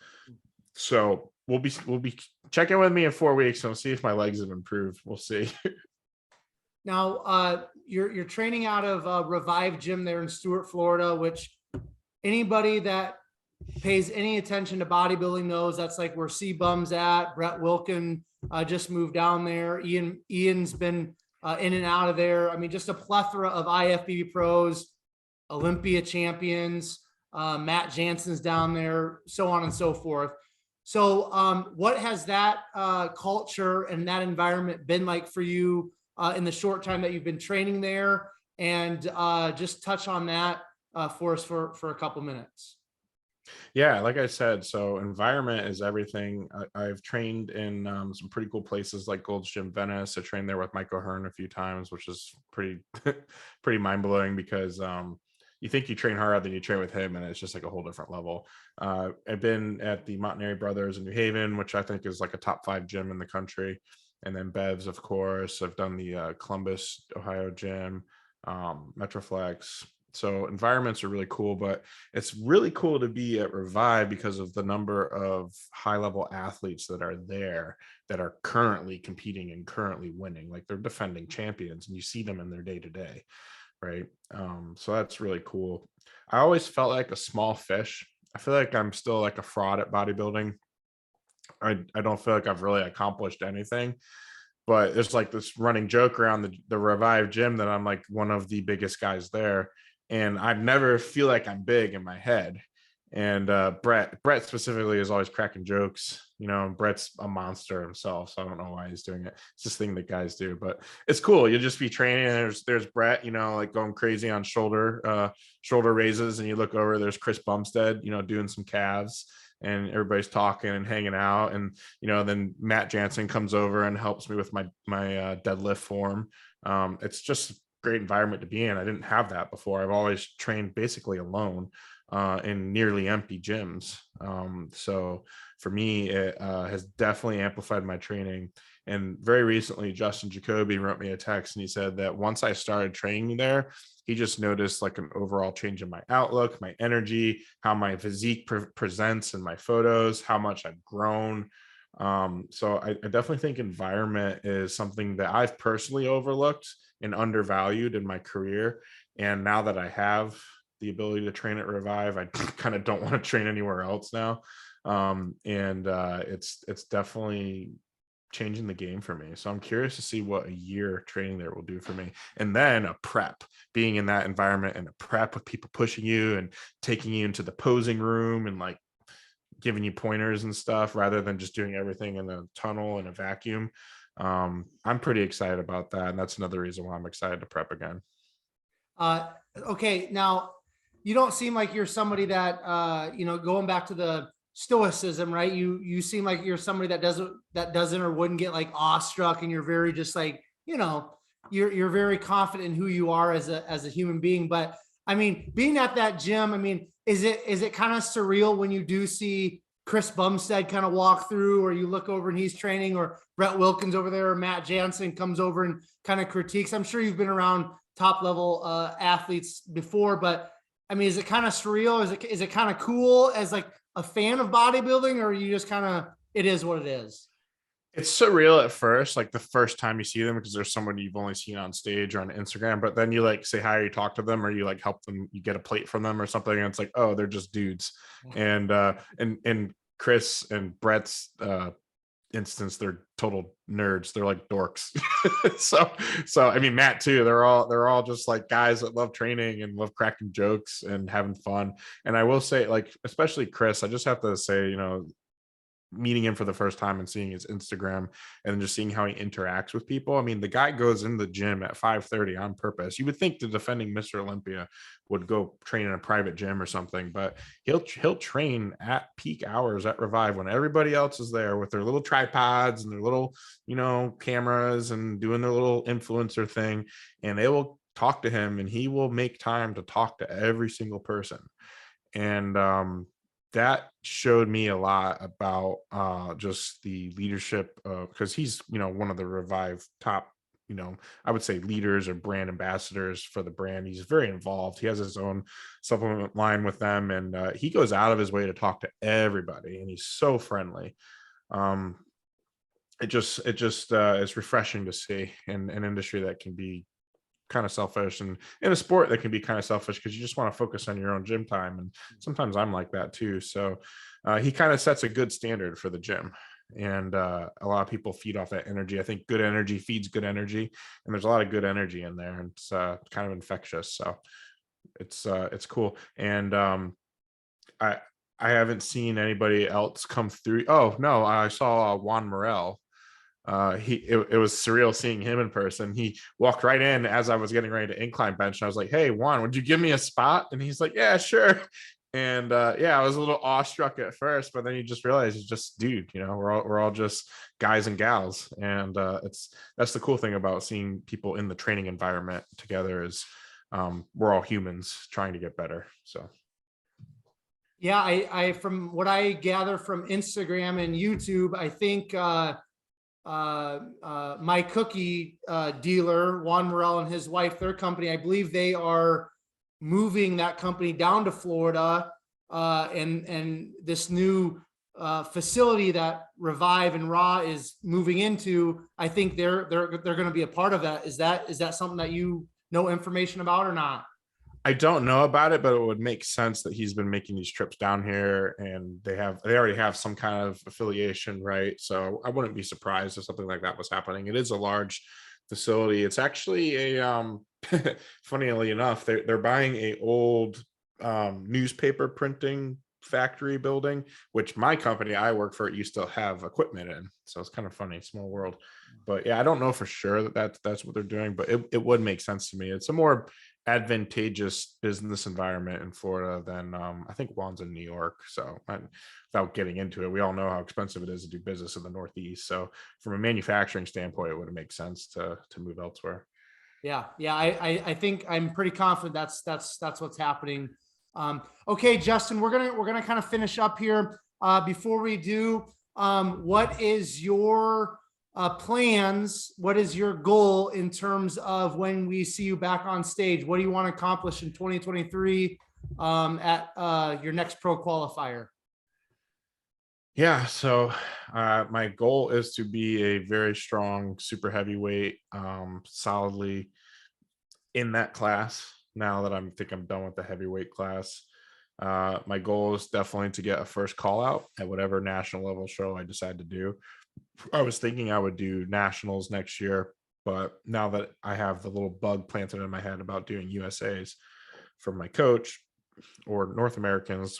Speaker 2: So we'll be checking with me in 4 weeks and we'll see if my legs have improved. We'll see.
Speaker 1: Now, you're training out of Revive Gym there in Stuart, Florida, which anybody that pays any attention to bodybuilding knows that's like where C-Bum's at. Brett Wilkin just moved down there. Ian's been in and out of there. I mean, just a plethora of IFBB pros, Olympia champions, Matt Jansen's down there, so on and so forth. So what has that culture and that environment been like for you in the short time that you've been training there? And just touch on that for us for a couple minutes.
Speaker 2: Yeah, like I said, so environment is everything. I've trained in some pretty cool places like Gold's Gym Venice. I trained there with Mike O'Hearn a few times, which is pretty pretty mind-blowing because you think you train harder than you train with him, and it's just like a whole different level. I've been at the Montanari Brothers in New Haven, which I think is like a top 5 gym in the country. And then Bev's, of course. I've done the Columbus, Ohio gym, Metroflex. So environments are really cool, but it's really cool to be at Revive because of the number of high-level athletes that are there that are currently competing and currently winning. Like they're defending champions, and you see them in their day-to-day, right? So that's really cool. I always felt like a small fish. I feel like I'm still like a fraud at bodybuilding. I don't feel like I've really accomplished anything, but there's like this running joke around the Revive gym that I'm like one of the biggest guys there. And I never feel like I'm big in my head. And Brett specifically is always cracking jokes, you know, and Brett's a monster himself. So I don't know why he's doing it. It's this thing that guys do, but it's cool. You'll just be training and there's Brett, you know, like going crazy on shoulder raises. And you look over, there's Chris Bumstead, you know, doing some calves, and everybody's talking and hanging out. And, you know, then Matt Jansen comes over and helps me with my deadlift form. It's just great environment to be in. I didn't have that before. I've always trained basically alone in nearly empty gyms. So for me, it has definitely amplified my training. And very recently, Justin Jacoby wrote me a text and he said that once I started training there, he just noticed like an overall change in my outlook, my energy, how my physique presents in my photos, how much I've grown. So I definitely think environment is something that I've personally overlooked and undervalued in my career. And now that I have the ability to train at Revive, I kind of don't want to train anywhere else now. It's definitely changing the game for me. So I'm curious to see what a year training there will do for me. And then a prep, being in that environment and a prep with people pushing you and taking you into the posing room and like giving you pointers and stuff rather than just doing everything in a tunnel in a vacuum. I'm pretty excited about that. And that's another reason why I'm excited to prep again.
Speaker 1: Okay. Now you don't seem like you're somebody that, you know, going back to the stoicism, right? You seem like you're somebody that doesn't or wouldn't get like awestruck, and you're very just like, you know, you're very confident in who you are as a human being. But I mean, being at that gym, I mean, is it kind of surreal when you do see Chris Bumstead kind of walk through, or you look over and he's training, or Brett Wilkins over there, or Matt Jansen comes over and kind of critiques? I'm sure you've been around top level athletes before, but I mean, is it kind of surreal? Is it kind of cool as like a fan of bodybuilding, or are you just kind of, it is what it is?
Speaker 2: It's surreal at first, like the first time you see them, because there's someone you've only seen on stage or on Instagram, but then you like say hi, or you talk to them, or you like help them, you get a plate from them or something, and it's like, oh, they're just dudes. And Chris and Brett's instance, they're total nerds. They're like dorks. so I mean, Matt too, they're all just like guys that love training and love cracking jokes and having fun. And I will say, like, especially Chris, I just have to say, you know, meeting him for the first time and seeing his Instagram and just seeing how he interacts with people. I mean, the guy goes in the gym at 5:30 on purpose. You would think the defending Mr. Olympia would go train in a private gym or something, but he'll train at peak hours at Revive when everybody else is there with their little tripods and their little, you know, cameras and doing their little influencer thing. And they will talk to him and he will make time to talk to every single person. And that showed me a lot about just the leadership, because he's, one of the Revive top, I would say leaders or brand ambassadors for the brand. He's very involved. He has his own supplement line with them, and he goes out of his way to talk to everybody, and he's so friendly. um it just is refreshing to see in an industry that can be kind of selfish, and in a sport that can be kind of selfish, because you just want to focus on your own gym time, and sometimes I'm like that too. So he kind of sets a good standard for the gym, and a lot of people feed off that energy. I think good energy feeds good energy, and there's a lot of good energy in there, and it's kind of infectious. So it's cool. And I I haven't seen anybody else come through. Oh no, I saw Juan Morel. It was surreal seeing him in person. He walked right in as I was getting ready to incline bench, and I was like, "Hey Juan, would you give me a spot?" And he's like, "Yeah, sure." And yeah, I was a little awestruck at first, but then you just realize he's just dude. We're all just guys and gals, and that's the cool thing about seeing people in the training environment together is we're all humans trying to get better. So
Speaker 1: Yeah, I from what I gather from Instagram and YouTube, I think my cookie dealer, Juan Morel, and his wife, their company, I believe they are moving that company down to Florida, and this new facility that Revive and Raw is moving into. I think they're going to be a part of that. Is that something that you know information about or not?
Speaker 2: I don't know about it, but it would make sense that he's been making these trips down here, and they already have some kind of affiliation, right? So I wouldn't be surprised if something like that was happening. It is a large facility. It's actually a funnily enough, they're buying a old newspaper printing factory building, which my company I work for used to have equipment in. So it's kind of funny, small world. But yeah, I don't know for sure that's what they're doing, but it would make sense to me. It's a more advantageous business environment in Florida than I think Juan's in New York. So without getting into it, we all know how expensive it is to do business in the Northeast. So from a manufacturing standpoint, it would make sense to move elsewhere.
Speaker 1: Yeah, yeah. I think I'm pretty confident that's what's happening. Okay, Justin, we're gonna kind of finish up here. Before we do, what is your plans? What is your goal in terms of when we see you back on stage? What do you want to accomplish in 2023 at your next pro qualifier?
Speaker 2: Yeah, so my goal is to be a very strong super heavyweight, solidly in that class. Now that think I'm done with the heavyweight class, my goal is definitely to get a first call out at whatever national level show I decide to do. I was thinking I would do nationals next year, but now that I have the little bug planted in my head about doing USAs from my coach or North Americans,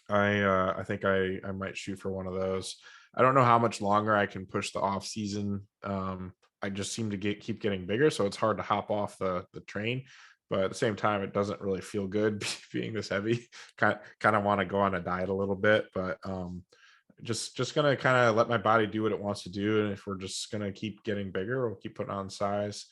Speaker 2: I think I might shoot for one of those. I don't know how much longer I can push the off season. I just seem to keep getting bigger, so it's hard to hop off the train. But at the same time, it doesn't really feel good being this heavy. Kind of want to go on a diet a little bit, but just gonna kind of let my body do what it wants to do. And if we're just gonna keep getting bigger, we'll keep putting on size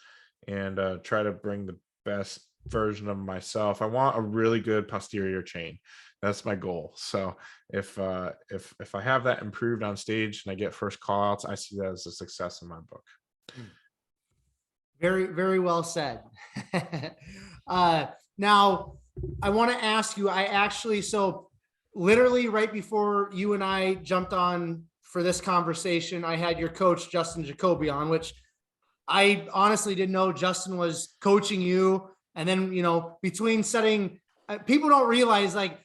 Speaker 2: and try to bring the best version of myself. I want a really good posterior chain. That's my goal. So if I have that improved on stage and I get first call outs, I see that as a success in my book.
Speaker 1: Very, very well said. Now I want to ask you, so literally right before you and I jumped on for this conversation, I had your coach, Justin Jacoby, on, which I honestly didn't know Justin was coaching you. And then, between setting, people don't realize I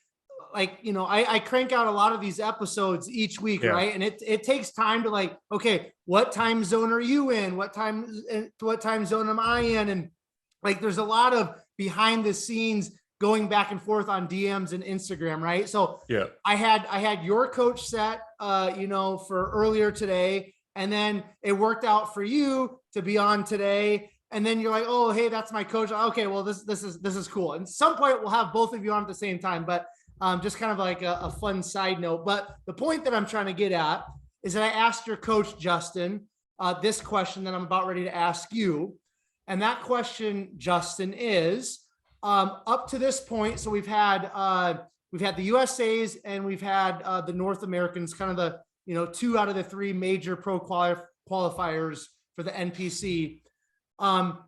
Speaker 1: crank out a lot of these episodes each week, yeah. Right? And it takes time to okay, what time zone are you in? What time zone am I in? And there's a lot of behind the scenes going back and forth on DMs and Instagram, right? So yeah, I had your coach set, for earlier today, and then it worked out for you to be on today. And then you're like, oh, hey, that's my coach. Okay, well, this is cool. And at some point we'll have both of you on at the same time, but just kind of like a fun side note. But the point that I'm trying to get at is that I asked your coach, Justin, this question that I'm about ready to ask you. And that question, Justin, is, up to this point, so we've had the USAs and we've had the North Americans, kind of the, 2 out of the 3 major pro qualifiers for the NPC.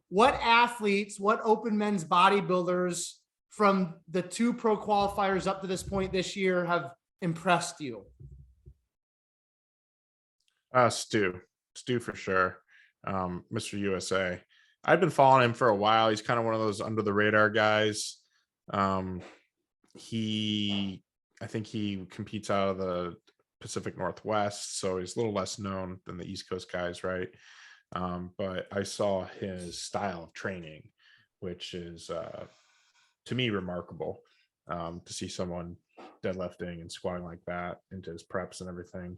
Speaker 1: What athletes, what open men's bodybuilders from the 2 pro qualifiers up to this point this year have impressed you?
Speaker 2: Stu for sure. Mr. USA. I've been following him for a while. He's kind of one of those under the radar guys. I think he competes out of the Pacific Northwest, so he's a little less known than the East Coast guys, right? But I saw his style of training, which is to me remarkable. To see someone deadlifting and squatting like that into his preps and everything.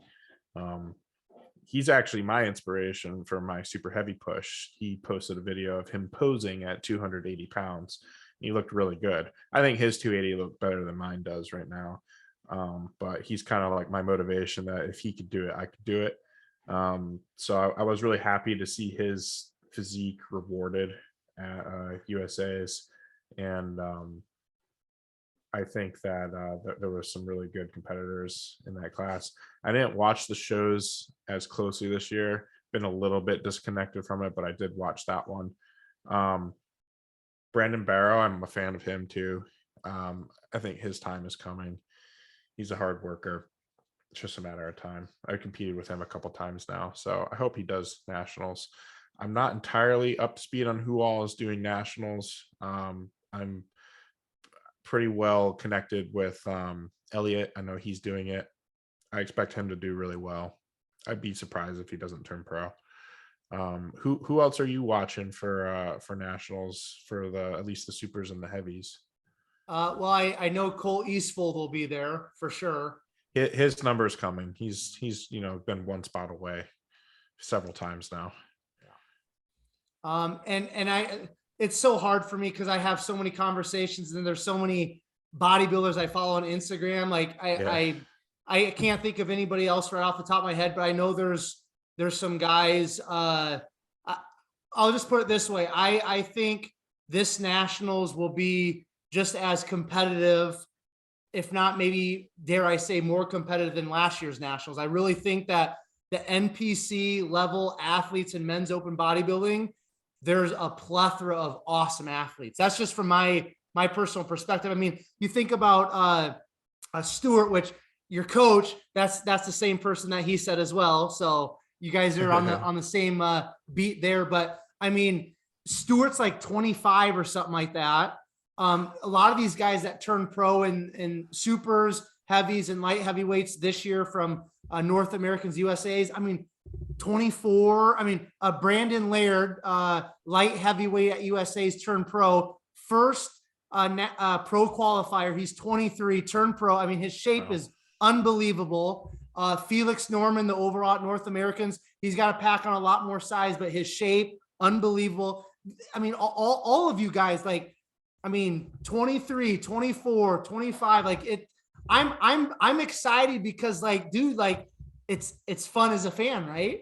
Speaker 2: He's actually my inspiration for my super heavy push. He posted a video of him posing at 280 pounds. He looked really good. I think his 280 looked better than mine does right now. But he's kind of like my motivation that if he could do it, I could do it. So I was really happy to see his physique rewarded at USA's. And I think that there were some really good competitors in that class. I didn't watch the shows as closely this year, been a little bit disconnected from it, but I did watch that one. Brandon Barrow, I'm a fan of him too. I think his time is coming. He's a hard worker. It's just a matter of time. I competed with him a couple times now, so I hope he does nationals. I'm not entirely up to speed on who all is doing nationals. I'm pretty well connected with Elliot. I know he's doing it. I expect him to do really well. I'd be surprised if he doesn't turn pro. Who else are you watching for nationals for at least the supers and the heavies?
Speaker 1: Well, I know Cole Eastfold will be there for sure.
Speaker 2: His number is coming. He's been one spot away several times now.
Speaker 1: And it's so hard for me because I have so many conversations and there's so many bodybuilders I follow on Instagram. Like I can't think of anybody else right off the top of my head, but I know there's some guys. I'll just put it this way. I think this nationals will be just as competitive, if not maybe, dare I say, more competitive than last year's nationals. I really think that the NPC level athletes in men's open bodybuilding, there's a plethora of awesome athletes. That's just from my personal perspective. I mean, you think about Stuart, which your coach, that's the same person that he said as well. So you guys are on the same beat there. But I mean, Stuart's like 25 or something like that. A lot of these guys that turn pro in supers, heavies, and light heavyweights this year from North Americans, USAs. I mean, 24. I mean, Brandon Laird, light heavyweight at USA's turned pro. First pro qualifier. He's 23, turned pro. I mean, his shape is unbelievable. Felix Norman, the overall at North Americans, he's got to pack on a lot more size, but his shape, unbelievable. I mean, all of you guys, like, I mean, 23, 24, 25, like it, I'm excited because like, dude, like it's fun as a fan, right?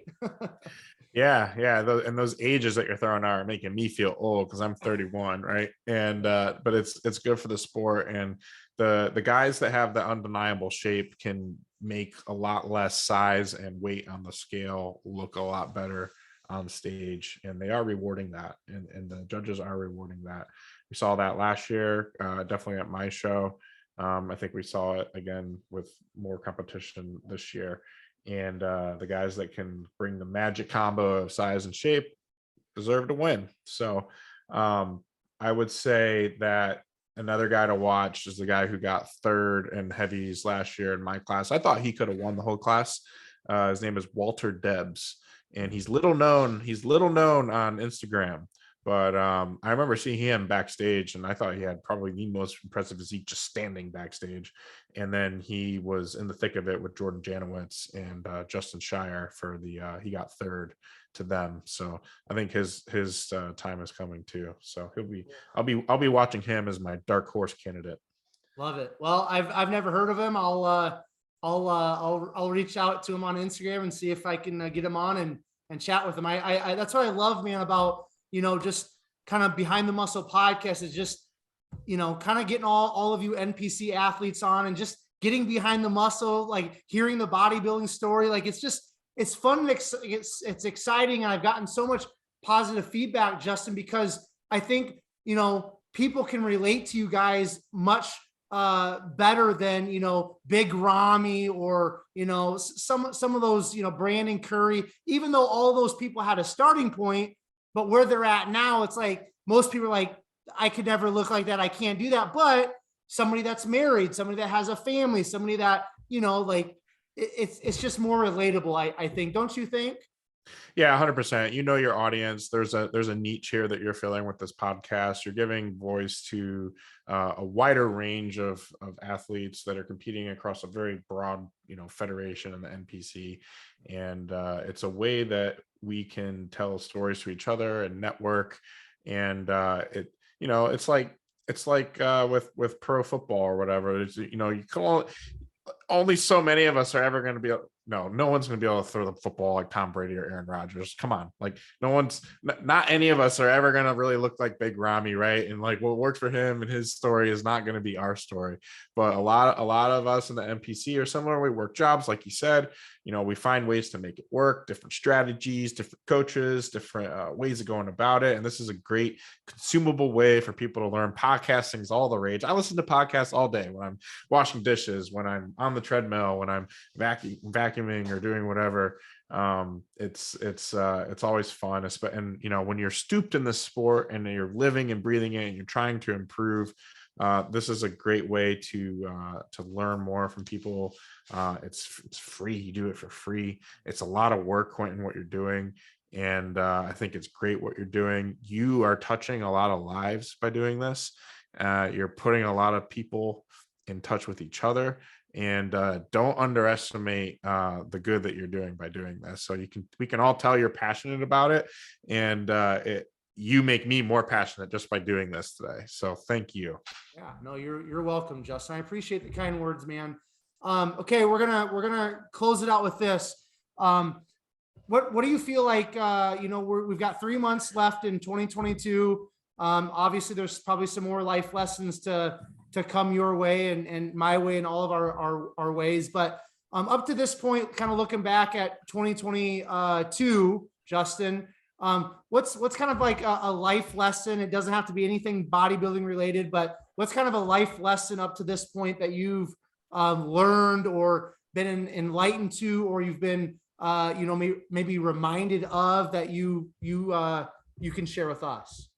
Speaker 2: Yeah. And those ages that you're throwing out are making me feel old because I'm 31, right? And but it's good for the sport, and the guys that have the undeniable shape can make a lot less size and weight on the scale look a lot better on stage, and they are rewarding that, and the judges are rewarding that. We saw that last year, definitely at my show. I think we saw it again with more competition this year. And the guys that can bring the magic combo of size and shape deserve to win. So I would say that another guy to watch is the guy who got third in heavies last year in my class. I thought he could have won the whole class. His name is Walter Debs, and he's little known on Instagram. But I remember seeing him backstage, and I thought he had probably the most impressive physique just standing backstage. And then he was in the thick of it with Jordan Janowitz and Justin Shire for he got third to them. So I think his time is coming too. So I'll be watching him as my dark horse candidate.
Speaker 1: Love it. Well, I've never heard of him. I'll reach out to him on Instagram and see if I can get him on and chat with him. I that's what I love, man, about, just kind of Behind the Muscle podcast is just kind of getting all of you NPC athletes on and just getting behind the muscle, like hearing the bodybuilding story. Like it's fun and it's exciting. And I've gotten so much positive feedback, Justin, because I think, people can relate to you guys much better than, Big Ramy or, some of those, Brandon Curry, even though all those people had a starting point, but where they're at now, it's like most people are like, I could never look like that. I can't do that. But somebody that's married, somebody that has a family, somebody that, like it's just more relatable. I think, don't you think?
Speaker 2: Yeah, 100%. You know your audience. There's a niche here that you're filling with this podcast. You're giving voice to a wider range of athletes that are competing across a very broad, federation in the NPC, and it's a way that we can tell stories to each other and network. And it's like with pro football or whatever. It's, you can only so many of us are ever going to be no one's going to be able to throw the football like Tom Brady or Aaron Rodgers. Come on. Like not any of us are ever going to really look like Big Ramy, right? And like what worked for him and his story is not going to be our story. But a lot of us in the NPC are similar. We work jobs, like you said, we find ways to make it work, different strategies, different coaches, different ways of going about it. And this is a great consumable way for people to learn. Podcasting is all the rage. I listen to podcasts all day when I'm washing dishes, when I'm on the treadmill, when I'm vacuuming or doing whatever. It's always fun. And when you're stooped in this sport and you're living and breathing it and you're trying to improve, this is a great way to learn more from people. It's free. You do it for free. It's a lot of work, Quentin, what you're doing. And I think it's great what you're doing. You are touching a lot of lives by doing this. You're putting a lot of people in touch with each other. And don't underestimate the good that you're doing by doing this. So we can all tell you're passionate about it, and you make me more passionate just by doing this today. So thank you.
Speaker 1: Yeah, no, you're welcome, Justin. I appreciate the kind words, man. Okay, we're gonna close it out with this. What do you feel like? We've got 3 months left in 2022. Obviously, there's probably some more life lessons to come your way and my way and all of our ways. But up to this point, kind of looking back at 2022, Justin, what's kind of like a life lesson? It doesn't have to be anything bodybuilding related, but what's kind of a life lesson up to this point that you've learned or been enlightened to, or you've been maybe reminded of that you can share with us?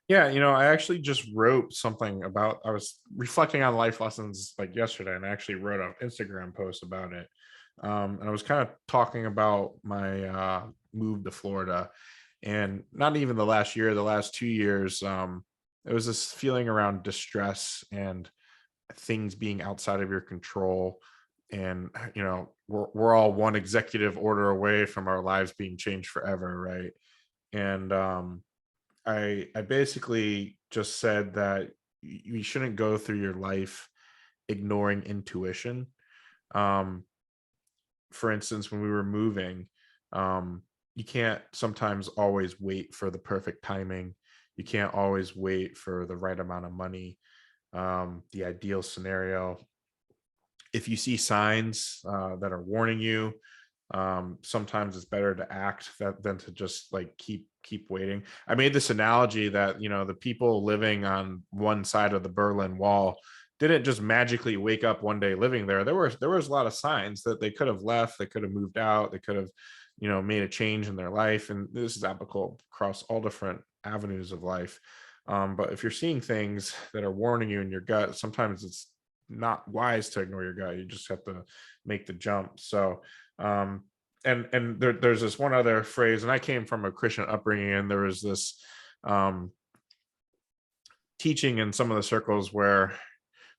Speaker 2: Yeah, I actually just wrote something about, I was reflecting on life lessons like yesterday, and I actually wrote an Instagram post about it. And I was kind of talking about my move to Florida, and not even the last year, the last 2 years, it was this feeling around distress and things being outside of your control. And, we're all one executive order away from our lives being changed forever, right? And I basically just said that you shouldn't go through your life ignoring intuition. Um, for instance, when we were moving, you can't sometimes always wait for the perfect timing. You can't always wait for the right amount of money, the ideal scenario. If you see signs that are warning you, sometimes it's better to act than to just like keep waiting. I made this analogy that the people living on one side of the Berlin Wall didn't just magically wake up one day living there. There was a lot of signs that they could have left, they could have moved out, they could have made a change in their life. And this is applicable across all different avenues of life. But if you're seeing things that are warning you in your gut, sometimes it's not wise to ignore your gut. You just have to make the jump. So there's this one other phrase, and I came from a Christian upbringing, and there was this teaching in some of the circles where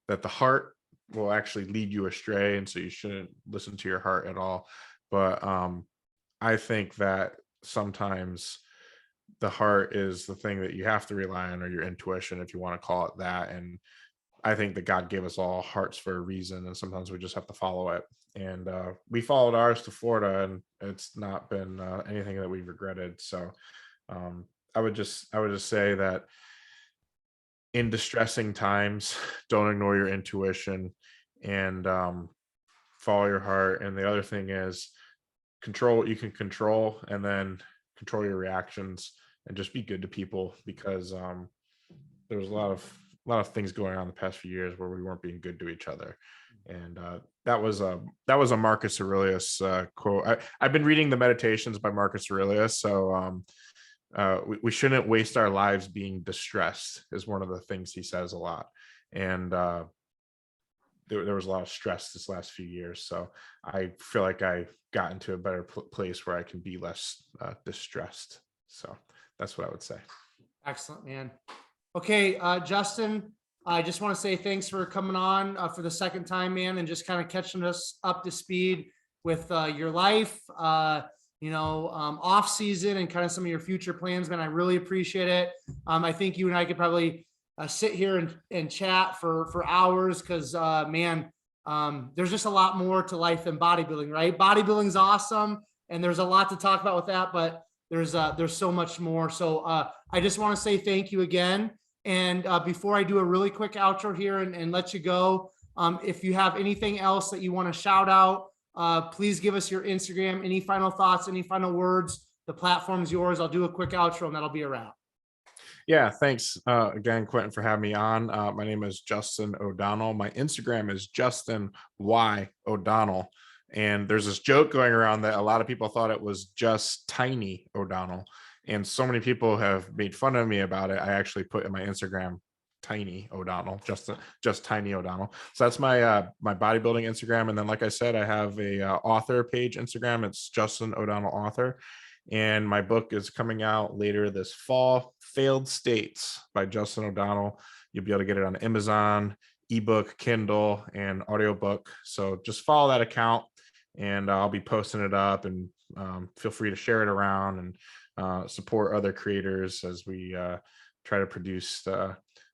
Speaker 2: that the heart will actually lead you astray, and so you shouldn't listen to your heart at all. But I think that sometimes the heart is the thing that you have to rely on, or your intuition, if you want to call it that. And I think that God gave us all hearts for a reason, and sometimes we just have to follow it. And we followed ours to Florida, and it's not been anything that we've regretted. So I would just say that in distressing times, don't ignore your intuition, and follow your heart. And the other thing is control what you can control, and then control your reactions, and just be good to people, because there was a lot of things going on the past few years where we weren't being good to each other. And that was a Marcus Aurelius quote. I've been reading the Meditations by Marcus Aurelius, so we shouldn't waste our lives being distressed is one of the things he says a lot. And there was a lot of stress this last few years, so I feel like I got into a better place where I can be less distressed. So that's what I would say.
Speaker 1: Excellent, man. Okay, Justin, I just want to say thanks for coming on for the second time, man, and just kind of catching us up to speed with your life, off season, and kind of some of your future plans, man. I really appreciate it. I think you and I could probably sit here and chat for hours, because there's just a lot more to life than bodybuilding, right? Bodybuilding's awesome, and there's a lot to talk about with that, but there's so much more. So I just want to say thank you again. And before I do a really quick outro here and let you go, if you have anything else that you want to shout out, please give us your Instagram. Any final thoughts, any final words? The platform's yours. I'll do a quick outro and that'll be a wrap.
Speaker 2: Yeah, thanks again, Quentin, for having me on. My name is Justin O'Donnell. My Instagram is Justin Y O'Donnell. And there's this joke going around that a lot of people thought it was just Tiny O'Donnell. And so many people have made fun of me about it. I actually put in my Instagram Tiny O'Donnell, just Tiny O'Donnell. So that's my my bodybuilding Instagram. And then, like I said, I have a author page Instagram. It's Justin O'Donnell Author. And my book is coming out later this fall, Failed States by Justin O'Donnell. You'll be able to get it on Amazon, ebook, Kindle, and audiobook. So just follow that account, and I'll be posting it up, and feel free to share it around and support other creators as we try to produce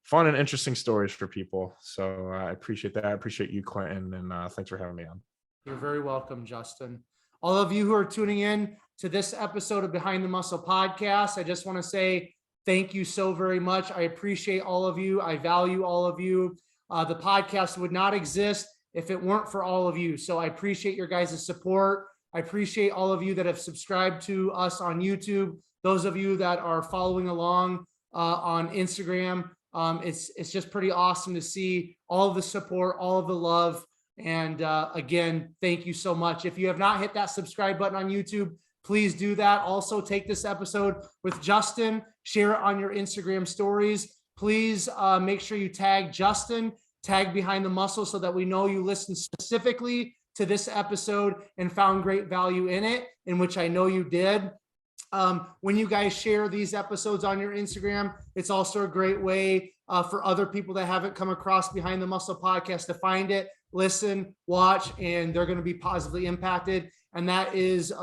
Speaker 2: fun and interesting stories for people. So I appreciate that. I appreciate you, Quentin, and thanks for having me on.
Speaker 1: You're very welcome, Justin. All of you who are tuning in to this episode of Behind the Muscle podcast, I just want to say thank you so very much. I appreciate all of you. I value all of you. The podcast would not exist if it weren't for all of you. So I appreciate your guys' support. I appreciate all of you that have subscribed to us on YouTube. Those of you that are following along on Instagram. It's just pretty awesome to see all of the support, all of the love. And again, thank you so much. If you have not hit that subscribe button on YouTube, please do that. Also, take this episode with Justin, share it on your Instagram stories. Please make sure you tag Justin, tag Behind the Muscle, so that we know you listened specifically to this episode and found great value in it, in which I know you did. When you guys share these episodes on your Instagram, it's also a great way for other people that haven't come across Behind the Muscle podcast to find it, listen, watch, and they're going to be positively impacted. And that is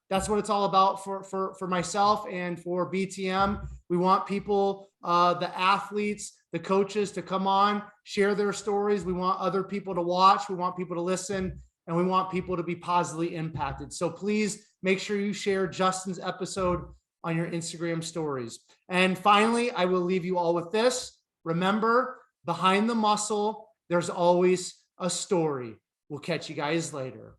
Speaker 1: that's what it's all about for myself and for BTM. We want people, the athletes, the coaches, to come on, share their stories. We want other people to watch. We want people to listen, and we want people to be positively impacted. So please make sure you share Justin's episode on your Instagram stories. And finally, I will leave you all with this. Remember, behind the muscle, there's always a story. We'll catch you guys later.